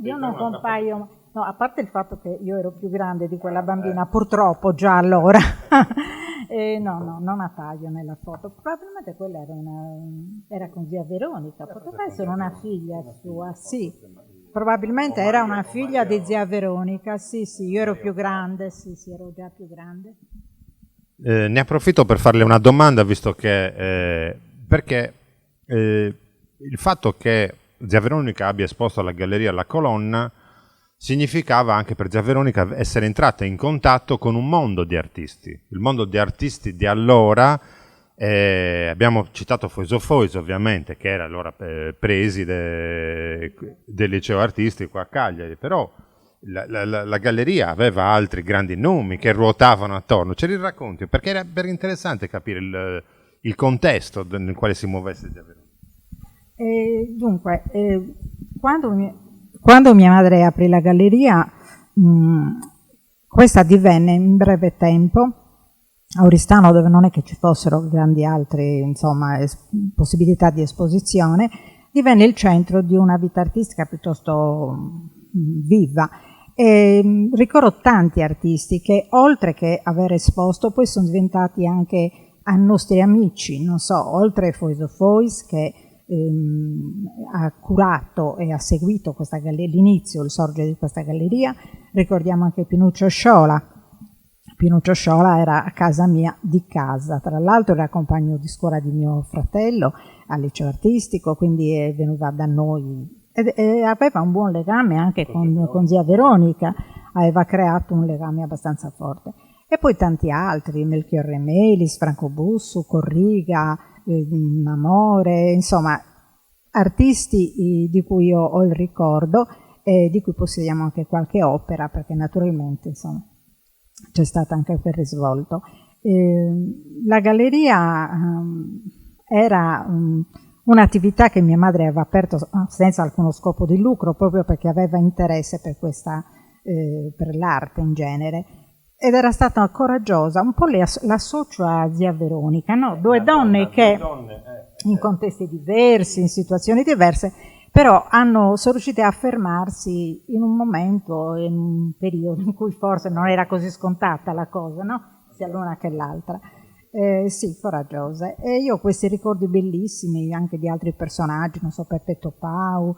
Io non compaio, no, a parte il fatto che io ero più grande di quella bambina, purtroppo già allora. No, non appaio nella foto. Probabilmente quella era con zia Veronica, poteva essere una figlia sua, sì. Probabilmente era una figlia di zia Veronica, sì, io ero più grande, sì, ero già più grande. Ne approfitto per farle una domanda, visto che perché il fatto che zia Veronica abbia esposto alla Galleria La Colonna significava anche per zia Veronica essere entrata in contatto con un mondo di artisti, il mondo di artisti di allora. Abbiamo citato Foiso ovviamente, che era allora preside del liceo artistico a Cagliari, però la galleria aveva altri grandi nomi che ruotavano attorno. Ce li racconti? Perché era interessante capire il contesto nel quale si muovesse zia Veronica. Dunque, quando mia madre aprì la galleria, questa divenne in breve tempo, a Oristano, dove non è che ci fossero grandi altre possibilità di esposizione, divenne il centro di una vita artistica piuttosto viva. E ricordo tanti artisti che, oltre che aver esposto, poi sono diventati anche nostri amici, oltre Foiso Fois, che ha curato e ha seguito questa galleria, l'inizio, il sorgere di questa galleria. Ricordiamo anche Pinuccio Sciola. Pinuccio Sciola era a casa mia di casa, tra l'altro era compagno di scuola di mio fratello al liceo artistico, quindi veniva da noi e aveva un buon legame anche con zia Veronica, aveva creato un legame abbastanza forte. e poi tanti altri, Melchiorre Melis, Franco Bussu, Corriga, Amore, insomma artisti di cui io ho il ricordo e di cui possediamo anche qualche opera, perché naturalmente insomma c'è stato anche quel risvolto. La galleria era un'attività che mia madre aveva aperto senza alcuno scopo di lucro, proprio perché aveva interesse per per l'arte in genere, ed era stata coraggiosa. Un po' l'associo a zia Veronica, no? Due donne che in contesti diversi, in situazioni diverse, però sono riuscite a affermarsi in un momento, in un periodo in cui forse non era così scontata la cosa, no? Sia l'una che l'altra. Sì, coraggiose. E io ho questi ricordi bellissimi anche di altri personaggi, non so, Peppe Topau,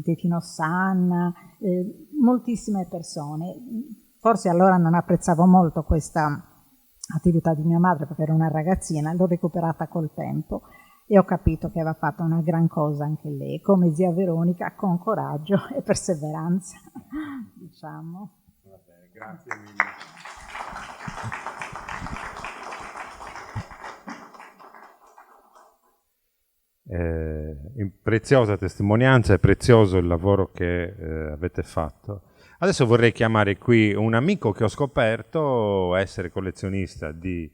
Tefino Sanna, moltissime persone. Forse allora non apprezzavo molto questa attività di mia madre perché era una ragazzina, l'ho recuperata col tempo e ho capito che aveva fatto una gran cosa anche lei, come zia Veronica, con coraggio e perseveranza, diciamo. Va bene, grazie mille. Preziosa testimonianza, è prezioso il lavoro che avete fatto. Adesso vorrei chiamare qui un amico che ho scoperto essere collezionista di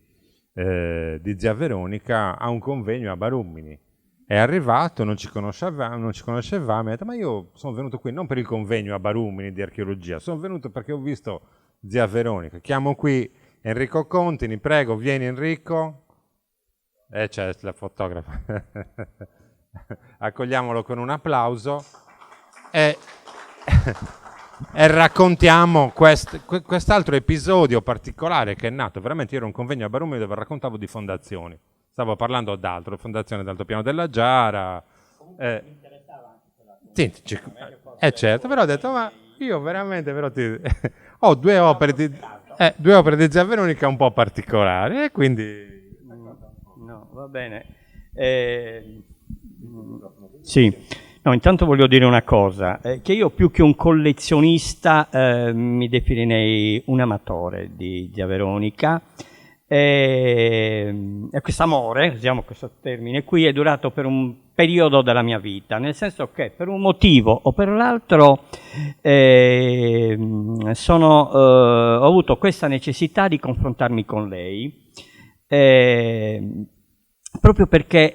zia Veronica a un convegno a Barumini. È arrivato, non ci conoscevamo, mi ha detto: ma io sono venuto qui non per il convegno a Barumini di archeologia, sono venuto perché ho visto zia Veronica. Chiamo qui Enrico Contini, prego, vieni Enrico. C'è la fotografa. Accogliamolo con un applauso e raccontiamo quest'altro episodio particolare che è nato. Veramente io ero un convegno a Barumini dove raccontavo di fondazioni. Stavo parlando d'altro, fondazione d'Alto Piano della Giara. Sì, certo, però ho detto, ma io veramente ho due opere di zia Veronica un po' particolari e quindi... No, va bene. Sì, no, intanto voglio dire una cosa, che io più che un collezionista mi definirei un amatore di zia Veronica. E questo amore, usiamo questo termine qui, è durato per un periodo della mia vita, nel senso che per un motivo o per l'altro ho avuto questa necessità di confrontarmi con lei, proprio perché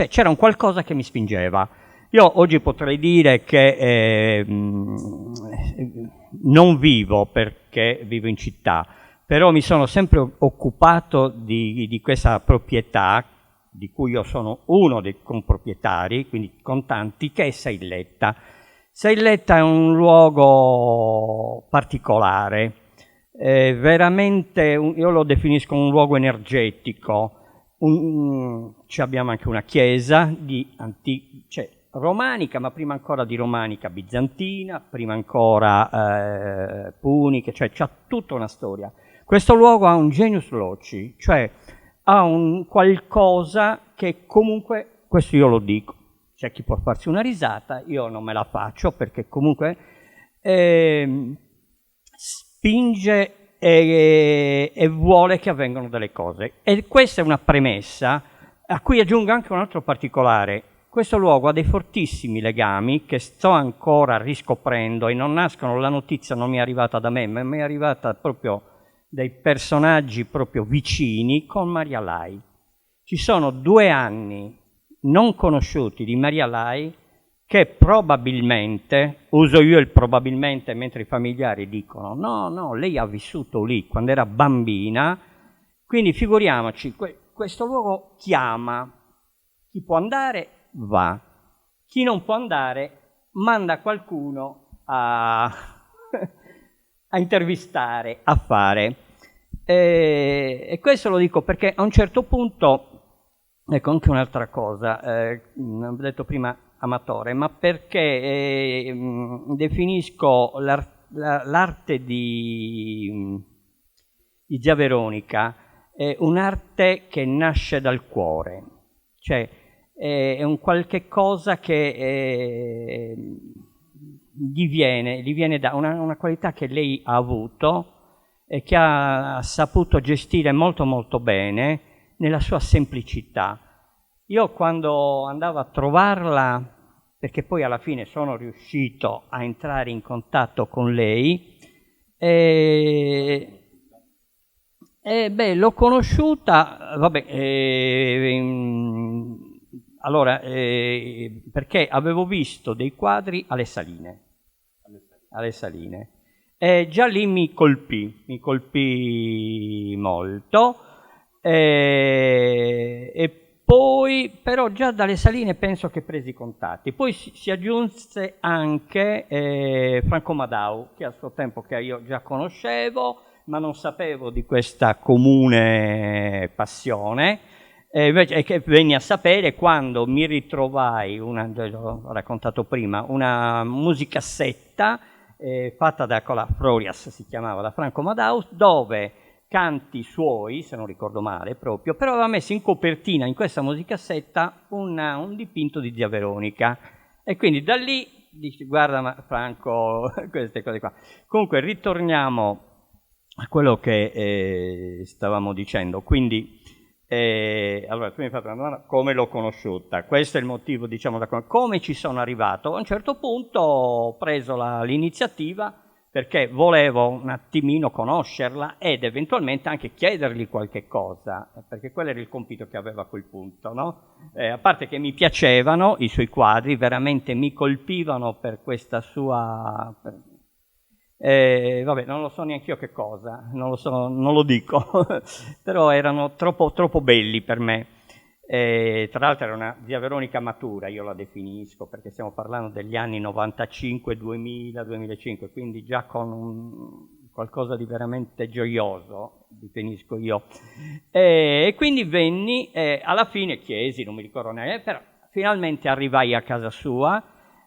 c'era un qualcosa che mi spingeva. Io oggi potrei dire che non vivo perché vivo in città, però mi sono sempre occupato di questa proprietà, di cui io sono uno dei comproprietari, quindi contanti, che è Seilletta. Seilletta è un luogo particolare, veramente, io lo definisco un luogo energetico. Ci abbiamo anche una chiesa romanica, ma prima ancora di romanica bizantina, prima ancora punica, cioè c'ha tutta una storia. Questo luogo ha un genius loci, cioè ha un qualcosa che comunque, questo io lo dico, c'è chi può farsi una risata, io non me la faccio perché comunque spinge e vuole che avvengano delle cose. E questa è una premessa a cui aggiungo anche un altro particolare. Questo luogo ha dei fortissimi legami che sto ancora riscoprendo e non nascono, la notizia non mi è arrivata da me, ma mi è arrivata proprio dai personaggi proprio vicini con Maria Lai. Ci sono 2 anni non conosciuti di Maria Lai che probabilmente, uso io il probabilmente mentre i familiari dicono no, lei ha vissuto lì quando era bambina, quindi figuriamoci, questo luogo chiama, chi può andare va, chi non può andare manda qualcuno a intervistare, a fare. E questo lo dico perché a un certo punto, ecco anche un'altra cosa, ho detto prima amatore, ma perché definisco l'arte di zia Veronica un'arte che nasce dal cuore, cioè è un qualche cosa che gli viene da una qualità che lei ha avuto e che ha saputo gestire molto molto bene nella sua semplicità. Io quando andavo a trovarla, perché poi alla fine sono riuscito a entrare in contatto con lei, l'ho conosciuta, allora, perché avevo visto dei quadri alle Saline. Già lì mi colpì molto, e poi però già dalle Saline penso che presi contatti. Poi si aggiunse anche Franco Madau, che a suo tempo che io già conoscevo, ma non sapevo di questa comune passione, e che venni a sapere quando mi ritrovai, l'ho raccontato prima, una musicassetta fatta da Florias, si chiamava, da Franco Madau, dove canti suoi, se non ricordo male proprio, però aveva messo in copertina in questa musicassetta un dipinto di Zia Veronica, e quindi da lì dici: guarda, ma Franco, queste cose qua. Comunque ritorniamo a quello che stavamo dicendo. Quindi allora tu mi hai fatto una domanda: come l'ho conosciuta? Questo è il motivo, diciamo, come ci sono arrivato. A un certo punto ho preso l'iniziativa, perché volevo un attimino conoscerla ed eventualmente anche chiedergli qualche cosa, perché quello era il compito che avevo a quel punto, no? A parte che mi piacevano i suoi quadri, veramente mi colpivano per questa sua... non lo so neanche io che cosa, non lo dico, però erano troppo belli per me. Tra l'altro era una Zia Veronica matura, io la definisco, perché stiamo parlando degli anni 95, 2000, 2005, quindi già con qualcosa di veramente gioioso, definisco io. E quindi venni, alla fine chiesi, non mi ricordo neanche, però finalmente arrivai a casa sua,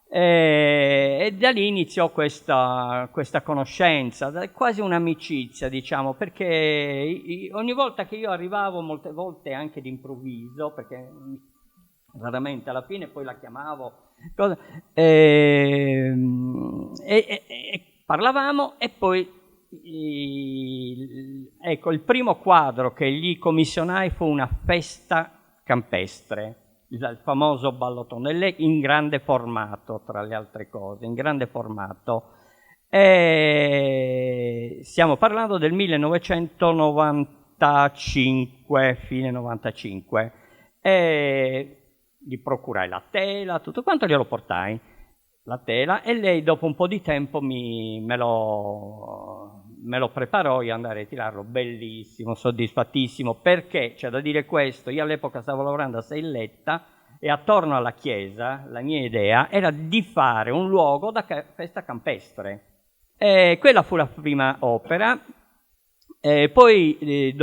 e da lì iniziò questa conoscenza, quasi un'amicizia, diciamo, perché ogni volta che io arrivavo, molte volte anche d'improvviso, perché raramente alla fine poi la chiamavo, e parlavamo, e poi ecco, il primo quadro che gli commissionai fu una festa campestre, il famoso ballottone, in grande formato, tra le altre cose, in grande formato. Stiamo parlando del 1995, fine 95. Gli procurai la tela, tutto quanto, glielo portai, la tela, e lei dopo un po' di tempo me lo preparò, io andai a ritirarlo, bellissimo, soddisfattissimo, perché c'è da dire questo: io all'epoca stavo lavorando a Sailletta e attorno alla chiesa la mia idea era di fare un luogo da festa campestre. Quella fu la prima opera. Poi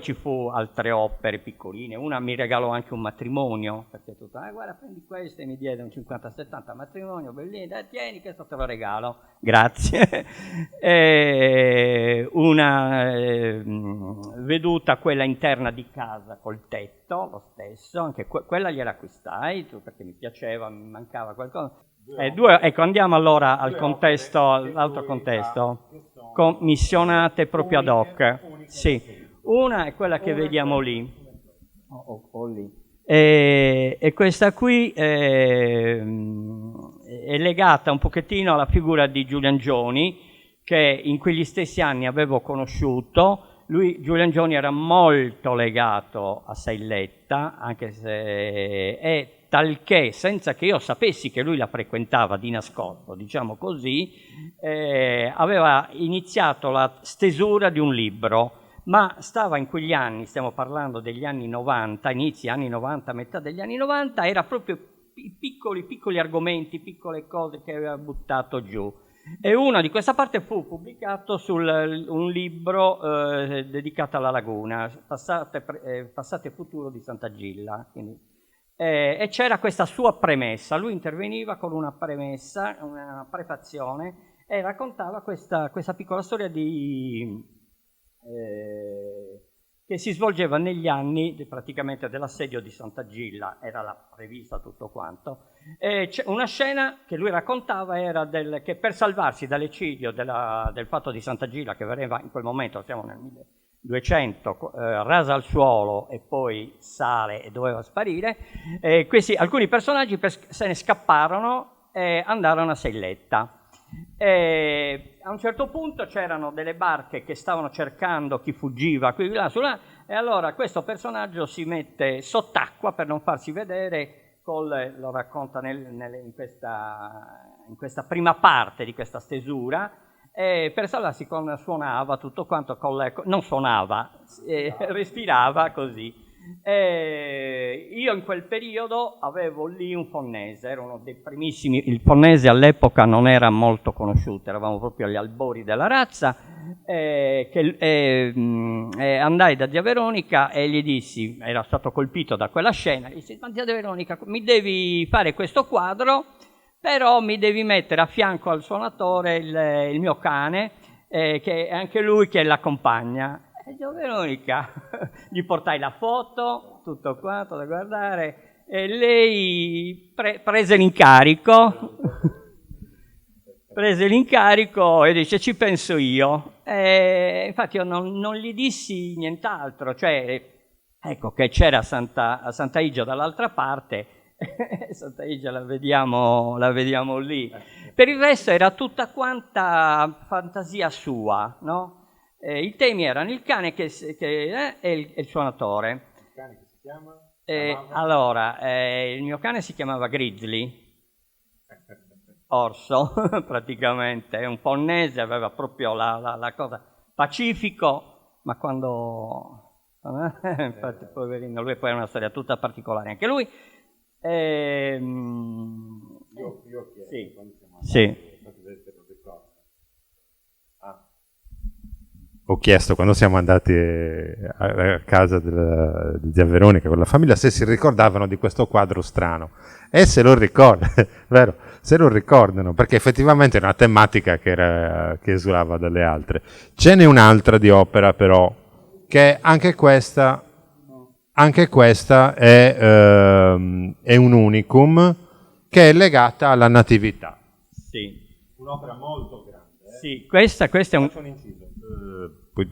ci fu altre opere piccoline, una mi regalò anche un matrimonio, perché tutto, guarda, prendi questo, e mi diede un 50-70 matrimonio, bellino, tieni, questo te lo regalo, grazie. Una veduta, quella interna di casa col tetto, lo stesso, anche quella gliela acquistai, perché mi piaceva, mi mancava qualcosa. Ecco, andiamo allora al contesto, all'altro contesto, commissionate proprio ad hoc. Sì, una è quella che vediamo lì, lì. E questa qui è legata un pochettino alla figura di Giulian Gioni, che in quegli stessi anni avevo conosciuto. Giulian Gioni era molto legato a Sailletta, anche se talché, senza che io sapessi che lui la frequentava di nascosto, diciamo così, aveva iniziato la stesura di un libro, ma stava in quegli anni, stiamo parlando degli anni 90, inizi anni 90, metà degli anni 90, era proprio piccoli argomenti, piccole cose che aveva buttato giù. E una di questa parte fu pubblicato su un libro dedicato alla laguna, Passate e futuro di Sant'Agilla, quindi. E c'era questa sua premessa, lui interveniva con una premessa, una prefazione, e raccontava questa piccola storia di che si svolgeva negli anni praticamente dell'assedio di Sant'Agilla, era prevista tutto quanto. C'è una scena che lui raccontava era che per salvarsi dall'eccidio del fatto di Sant'Agilla, che veniva in quel momento, siamo nel 1200, rasa al suolo e poi sale e doveva sparire, alcuni personaggi se ne scapparono e andarono a Selletta. A un certo punto c'erano delle barche che stavano cercando chi fuggiva qui là, e allora questo personaggio si mette sott'acqua per non farsi vedere, lo racconta in questa prima parte di questa stesura, per salvarsi suonava tutto quanto, non suonava, respirava così. Io in quel periodo avevo lì un fonnese, era uno dei primissimi, il fonnese all'epoca non era molto conosciuto, eravamo proprio agli albori della razza, andai da zia Veronica e gli dissi, era stato colpito da quella scena, gli dissi: ma zia Veronica, mi devi fare questo quadro, però mi devi mettere a fianco al suonatore il mio cane, che è anche lui che l'accompagna. Zia Veronica, gli portai la foto, tutto quanto da guardare, e lei prese l'incarico e dice: ci penso io. Infatti io non gli dissi nient'altro, cioè ecco che c'era Santa Igia dall'altra parte, Santa Igia la vediamo lì. Per il resto era tutta quanta fantasia sua, no? I temi erano il cane e il suonatore. Il cane che si chiama? Allora, il mio cane si chiamava Grizzly, orso praticamente, è un ponnese, aveva proprio la cosa pacifico, ma quando infatti poverino, lui poi è una storia tutta particolare anche lui. Io chiedo, sì. Ho chiesto quando siamo andati a casa di zia Veronica con la famiglia se si ricordavano di questo quadro strano, e se lo ricordano, vero? Se lo ricordano, perché effettivamente è una tematica che esulava dalle altre. Ce n'è un'altra di opera però, che anche questa è un unicum, che è legata alla Natività. Sì. Un'opera molto grande. Sì, questa è un... Faccio un inciso. Poi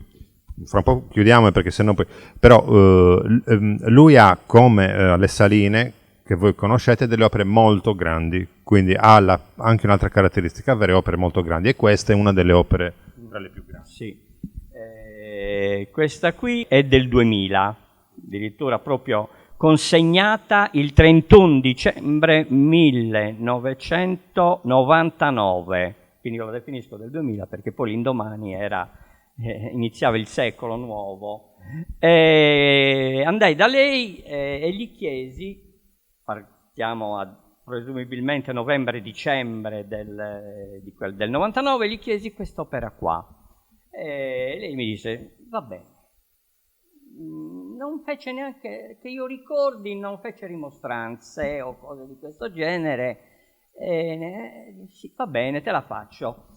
fra un po' chiudiamo perché sennò poi... Però lui ha come alle Saline, che voi conoscete, delle opere molto grandi, quindi ha anche un'altra caratteristica, avere opere molto grandi, e questa è una delle opere tra le più grandi. Sì. Questa qui è del 2000, addirittura proprio consegnata il 31 dicembre 1999, quindi io lo definisco del 2000 perché poi l'indomani iniziava il secolo nuovo. Andai da lei e gli chiesi, partiamo a presumibilmente novembre-dicembre del 99, gli chiesi quest'opera qua. E lei mi disse: va bene. Non fece neanche, che io ricordi, non fece rimostranze o cose di questo genere. Sì, va bene, te la faccio.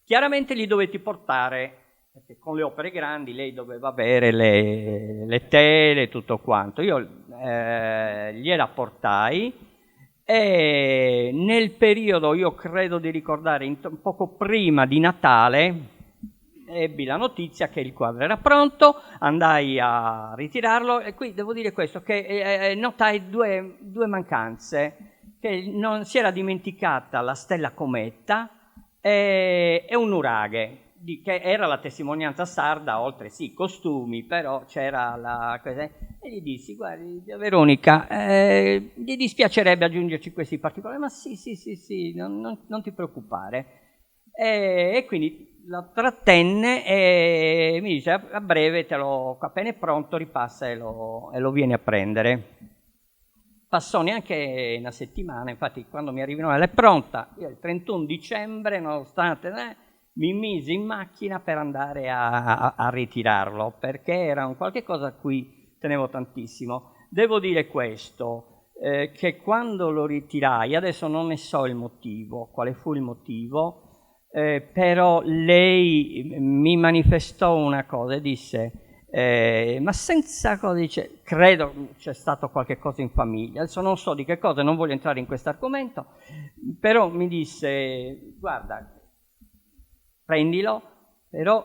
Chiaramente li dovetti portare, perché con le opere grandi lei doveva avere le tele, tutto quanto. Io gliela portai, e nel periodo, io credo di ricordare, poco prima di Natale, ebbi la notizia che il quadro era pronto, andai a ritirarlo, e qui devo dire questo, che notai due mancanze, che non si era dimenticata la stella cometa e un nuraghe, che era la testimonianza sarda, oltre sì costumi, però c'era la cosa. E gli dissi: guardi, Veronica, gli dispiacerebbe aggiungerci questi particolari? Ma sì, non ti preoccupare. E quindi la trattenne e mi dice: a breve, appena è pronto ripassa e lo vieni a prendere. Passò neanche una settimana, infatti quando mi arrivò è pronta, io il 31 dicembre, nonostante, mi misi in macchina per andare a ritirarlo, perché era un qualche cosa a cui tenevo tantissimo. Devo dire questo, che quando lo ritirai, adesso non ne so il motivo, quale fu il motivo, però lei mi manifestò una cosa e disse: ma senza codice, credo c'è stato qualche cosa in famiglia, adesso non so di che cosa, non voglio entrare in questo argomento, però mi disse, guarda, prendilo, però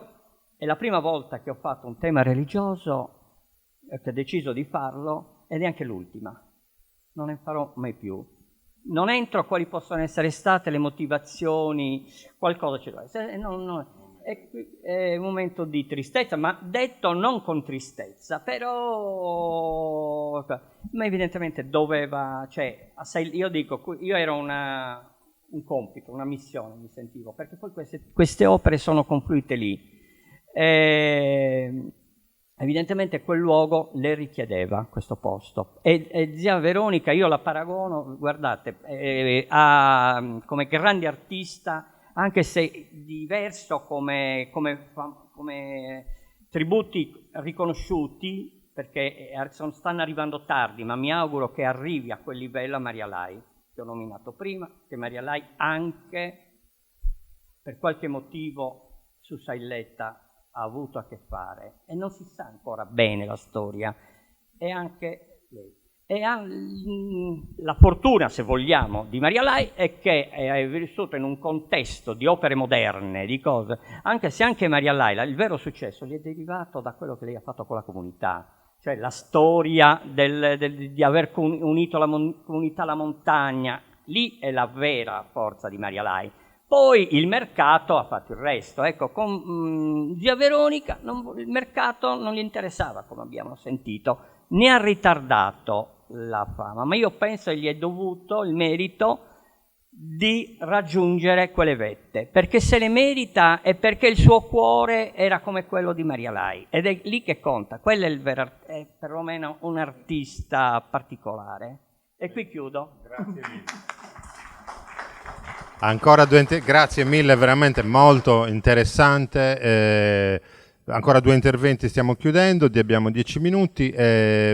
è la prima volta che ho fatto un tema religioso, che ho deciso di farlo, ed è anche l'ultima, non ne farò mai più. Non entro a quali possono essere state le motivazioni, qualcosa ce l'ho. È un momento di tristezza, ma detto non con tristezza, però ma evidentemente doveva, cioè, io dico, io ero un compito, una missione, mi sentivo, perché poi queste opere sono confluite lì. Evidentemente quel luogo le richiedeva, questo posto. E zia Veronica, io la paragono, guardate, come grande artista, anche se diverso come tributi riconosciuti, perché stanno arrivando tardi, ma mi auguro che arrivi a quel livello a Maria Lai, che ho nominato prima, che Maria Lai anche, per qualche motivo, su Sailletta ha avuto a che fare, e non si sa ancora bene la storia, e anche lei. E la fortuna, se vogliamo, di Maria Lai è che è vissuta in un contesto di opere moderne, di cose, anche se anche Maria Lai, il vero successo gli è derivato da quello che lei ha fatto con la comunità, cioè la storia di aver unito la comunità alla montagna, lì è la vera forza di Maria Lai. Poi il mercato ha fatto il resto. Ecco, con zia Veronica il mercato non gli interessava, come abbiamo sentito, ne ha ritardato la fama, ma io penso che gli è dovuto il merito di raggiungere quelle vette, perché se le merita è perché il suo cuore era come quello di Maria Lai, ed è lì che conta, quello è perlomeno un artista particolare. E qui chiudo. Grazie mille. Ancora grazie mille, veramente molto interessante. Ancora 2 interventi, stiamo chiudendo, abbiamo 10 minuti. 2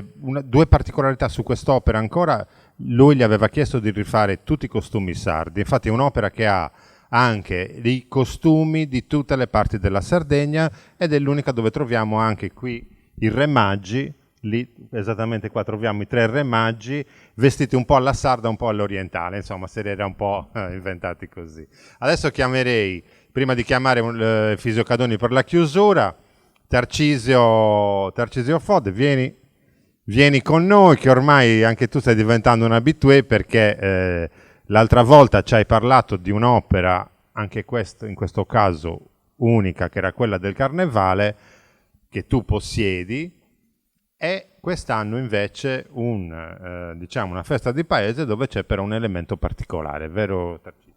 particolarità su quest'opera ancora. Lui gli aveva chiesto di rifare tutti i costumi sardi, infatti è un'opera che ha anche i costumi di tutte le parti della Sardegna, ed è l'unica dove troviamo anche qui i Re Maggi. Lì esattamente qua troviamo i 3 Re Maggi vestiti un po' alla sarda, un po' all'orientale, insomma se li era un po' inventati così. Adesso chiamerei, prima di chiamare Fisiocadoni per la chiusura, Tarcisio Fode, vieni con noi, che ormai anche tu stai diventando un habitué, perché l'altra volta ci hai parlato di un'opera, anche in questo caso unica, che era quella del Carnevale, che tu possiedi. E quest'anno invece una festa di paese dove c'è però un elemento particolare, vero Tarcisio?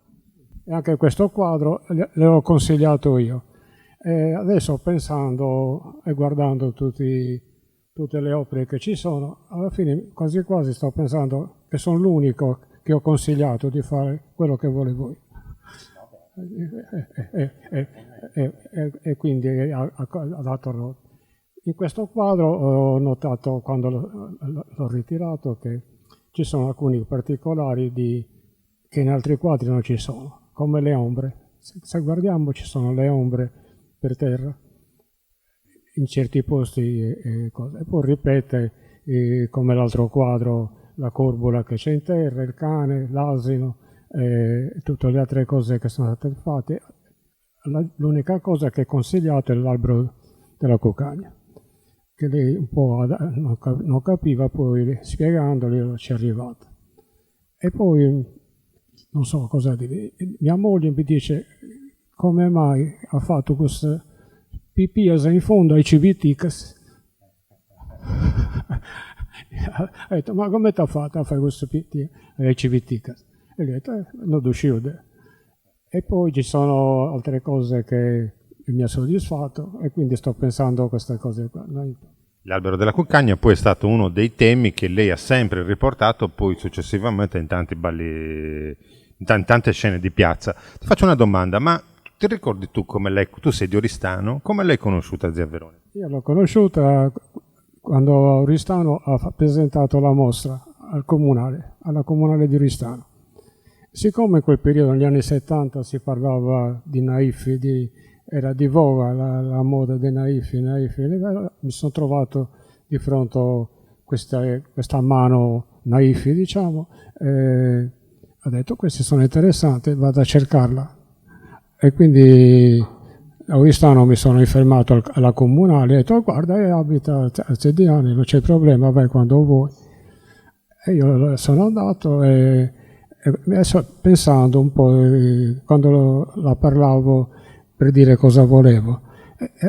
E anche questo quadro l'ho consigliato io. E adesso pensando e guardando tutte le opere che ci sono, alla fine quasi quasi sto pensando che sono l'unico che ho consigliato di fare quello che vuole voi. E quindi ha dato rotto. In questo quadro ho notato, quando l'ho ritirato, che ci sono alcuni particolari che in altri quadri non ci sono, come le ombre. Se guardiamo, ci sono le ombre per terra, in certi posti e poi ripete, come l'altro quadro, la corbola che c'è in terra, il cane, l'asino e tutte le altre cose che sono state fatte. L'unica cosa che è consigliato è l'albero della cuccagna, che lei un po' non capiva, poi spiegandogli ci è arrivata. E poi non so cosa dire. Mia moglie mi dice: come mai ha fatto questo pipì in fondo ai civiticas? Ha detto: ma come ti ha fatto a fare questo pipì ai civiticas? E gli ho detto: non uscire. E poi ci sono altre cose che mi ha soddisfatto, e quindi sto pensando a queste cose qua. L'albero della cuccagna poi è stato uno dei temi che lei ha sempre riportato poi successivamente in tanti balli, in tante scene di piazza. Ti faccio una domanda, ma ti ricordi tu tu sei di Oristano, come l'hai conosciuta zia Veronica? Io l'ho conosciuta quando Oristano ha presentato la mostra alla comunale di Oristano. Siccome in quel periodo, negli anni 70, si parlava di naif, di era di voga la moda dei naifi. Mi sono trovato di fronte a questa mano naifi, diciamo, e ho detto questi sono interessanti, vado a cercarla. E quindi quest'anno mi sono fermato alla comunale e ho detto guarda, abita a Cediani, non c'è problema, vai quando vuoi. E io sono andato e adesso pensando un po', quando la parlavo per dire cosa volevo,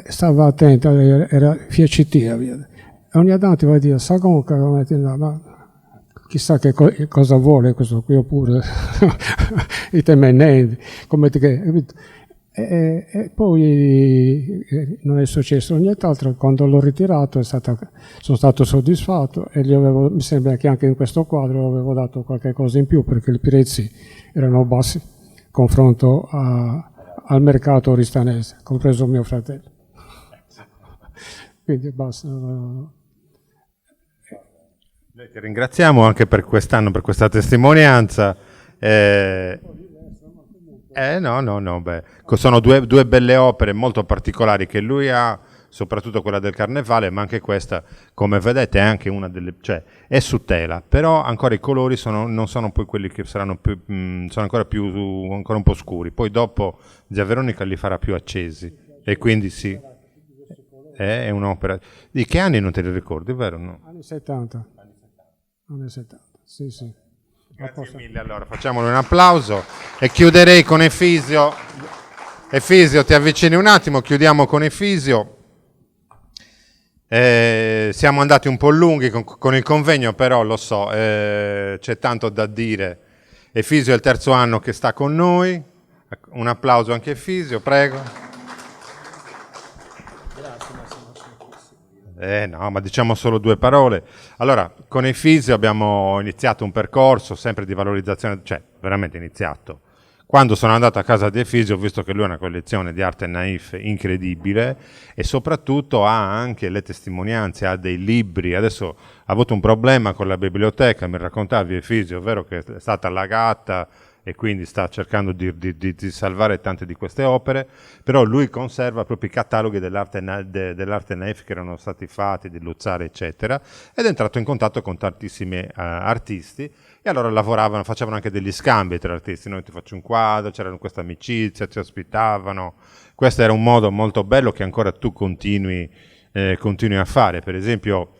stavo attento, era fiecitia. Ogni tanto va a dire, sa comunque, ma chissà che cosa vuole questo qui, oppure i temenenti, come te. E poi non è successo nient'altro. Quando l'ho ritirato sono stato soddisfatto e mi sembra che anche in questo quadro avevo dato qualche cosa in più perché i prezzi erano bassi confronto al mercato oristanese, compreso mio fratello. Quindi basta. Noi ti ringraziamo anche per quest'anno, per questa testimonianza. Sono due belle opere molto particolari che lui ha, soprattutto quella del Carnevale, ma anche questa, come vedete, è anche una delle, cioè è su tela, però ancora i colori non sono poi quelli che saranno più, sono ancora un po' scuri. Poi dopo Zia Veronica li farà più accesi e quindi sì, è un'opera. Di che anni non te li ricordi, vero? No? Anni 70. Anni 70, sì. Grazie mille, allora facciamolo un applauso e chiuderei con Efisio. Efisio, ti avvicini un attimo, chiudiamo con Efisio. Siamo andati un po' lunghi con il convegno, però lo so, c'è tanto da dire. Efisio è il terzo anno che sta con noi, un applauso anche a Efisio, prego. No, ma diciamo solo due parole. Allora, con Efisio abbiamo iniziato un percorso sempre di valorizzazione, cioè veramente iniziato. Quando sono andato a casa di Efisio ho visto che lui ha una collezione di arte naif incredibile e soprattutto ha anche le testimonianze, ha dei libri. Adesso ha avuto un problema con la biblioteca, mi raccontavi Efisio, è vero che è stata allagata e quindi sta cercando di salvare tante di queste opere, però lui conserva proprio i cataloghi dell'arte naif che erano stati fatti, di Luzzare eccetera, ed è entrato in contatto con tantissimi artisti e allora facevano anche degli scambi tra artisti, noi ti faccio un quadro, c'era questa amicizia, ci ospitavano, questo era un modo molto bello che ancora tu continui a fare. Per esempio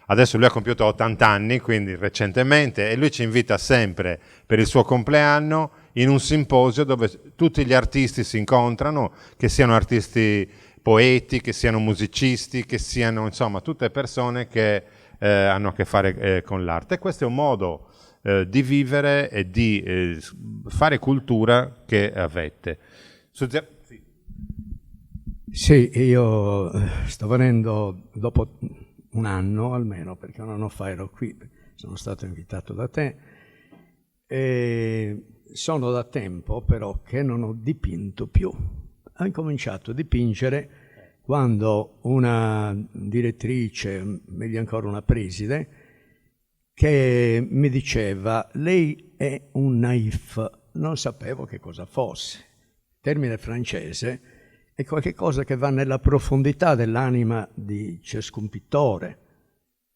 adesso lui ha compiuto 80 anni, quindi recentemente, e lui ci invita sempre per il suo compleanno in un simposio dove tutti gli artisti si incontrano, che siano artisti poeti, che siano musicisti, che siano insomma tutte persone che hanno a che fare con l'arte. E questo è un modo di vivere e di fare cultura che avete. Sì, io sto venendo dopo un anno almeno, perché un anno fa ero qui, sono stato invitato da te, e sono da tempo però che non ho dipinto più. Ho incominciato a dipingere quando una direttrice, meglio ancora una preside, che mi diceva lei è un naif, non sapevo che cosa fosse. Termine francese è qualcosa che va nella profondità dell'anima di ciascun pittore.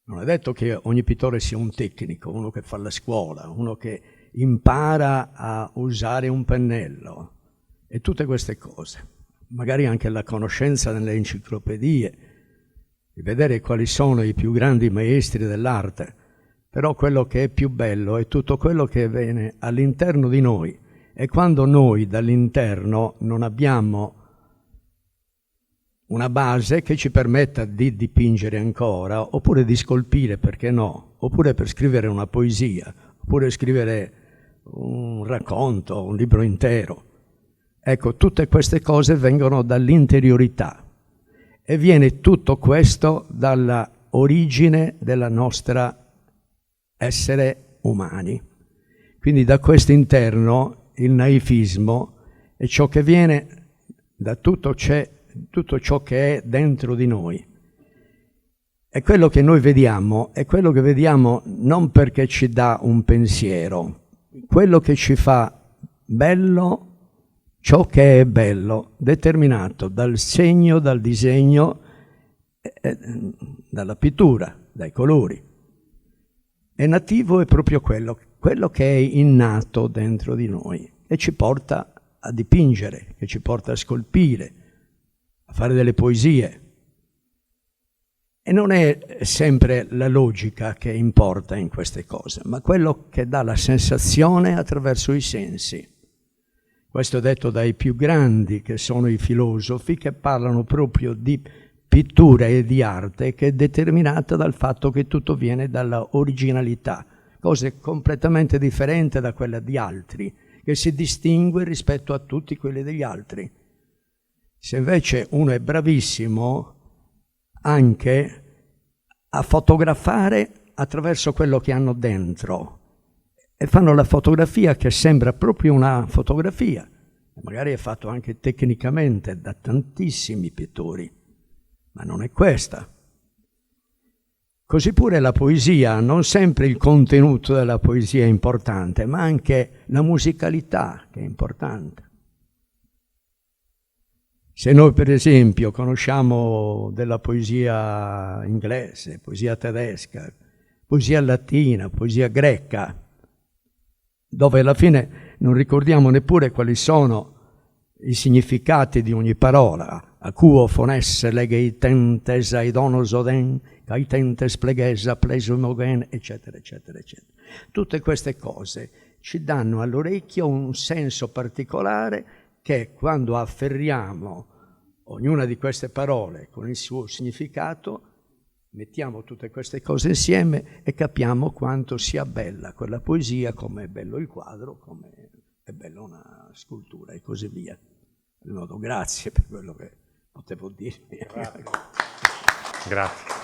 Non è detto che ogni pittore sia un tecnico, uno che fa la scuola, uno che impara a usare un pennello e tutte queste cose. Magari anche la conoscenza nelle enciclopedie, di vedere quali sono i più grandi maestri dell'arte. Però quello che è più bello è tutto quello che avviene all'interno di noi. E quando noi dall'interno non abbiamo una base che ci permetta di dipingere ancora, oppure di scolpire, perché no, oppure per scrivere una poesia, oppure scrivere un racconto, un libro intero. Ecco, tutte queste cose vengono dall'interiorità e viene tutto questo dalla origine della nostra essere umani. Quindi da questo interno il naifismo è ciò che viene da tutto ciò che è dentro di noi. E quello che noi vediamo è quello che vediamo non perché ci dà un pensiero, quello che ci fa bello ciò che è bello, determinato dal segno, dal disegno, dalla pittura, dai colori. È nativo, è proprio quello che è innato dentro di noi e ci porta a dipingere, che ci porta a scolpire, a fare delle poesie. E non è sempre la logica che importa in queste cose, ma quello che dà la sensazione attraverso i sensi. Questo è detto dai più grandi, che sono i filosofi, che parlano proprio di pittura e di arte che è determinata dal fatto che tutto viene dalla originalità, cosa completamente differente da quella di altri, che si distingue rispetto a tutti quelli degli altri. Se invece uno è bravissimo anche a fotografare attraverso quello che hanno dentro e fanno la fotografia che sembra proprio una fotografia, magari è fatto anche tecnicamente da tantissimi pittori, ma non è questa. Così pure la poesia, non sempre il contenuto della poesia è importante, ma anche la musicalità che è importante. Se noi per esempio conosciamo della poesia inglese, poesia tedesca, poesia latina, poesia greca, dove alla fine non ricordiamo neppure quali sono i significati di ogni parola, acuo fonesse legeitentes aidonos oden, caitentes plegesa plesumogen, eccetera, eccetera, eccetera. Tutte queste cose ci danno all'orecchio un senso particolare che quando afferriamo ognuna di queste parole con il suo significato, mettiamo tutte queste cose insieme e capiamo quanto sia bella quella poesia, come è bello il quadro, come è bella una scultura e così via. Di modo, grazie per quello che potevo dirvi. Grazie.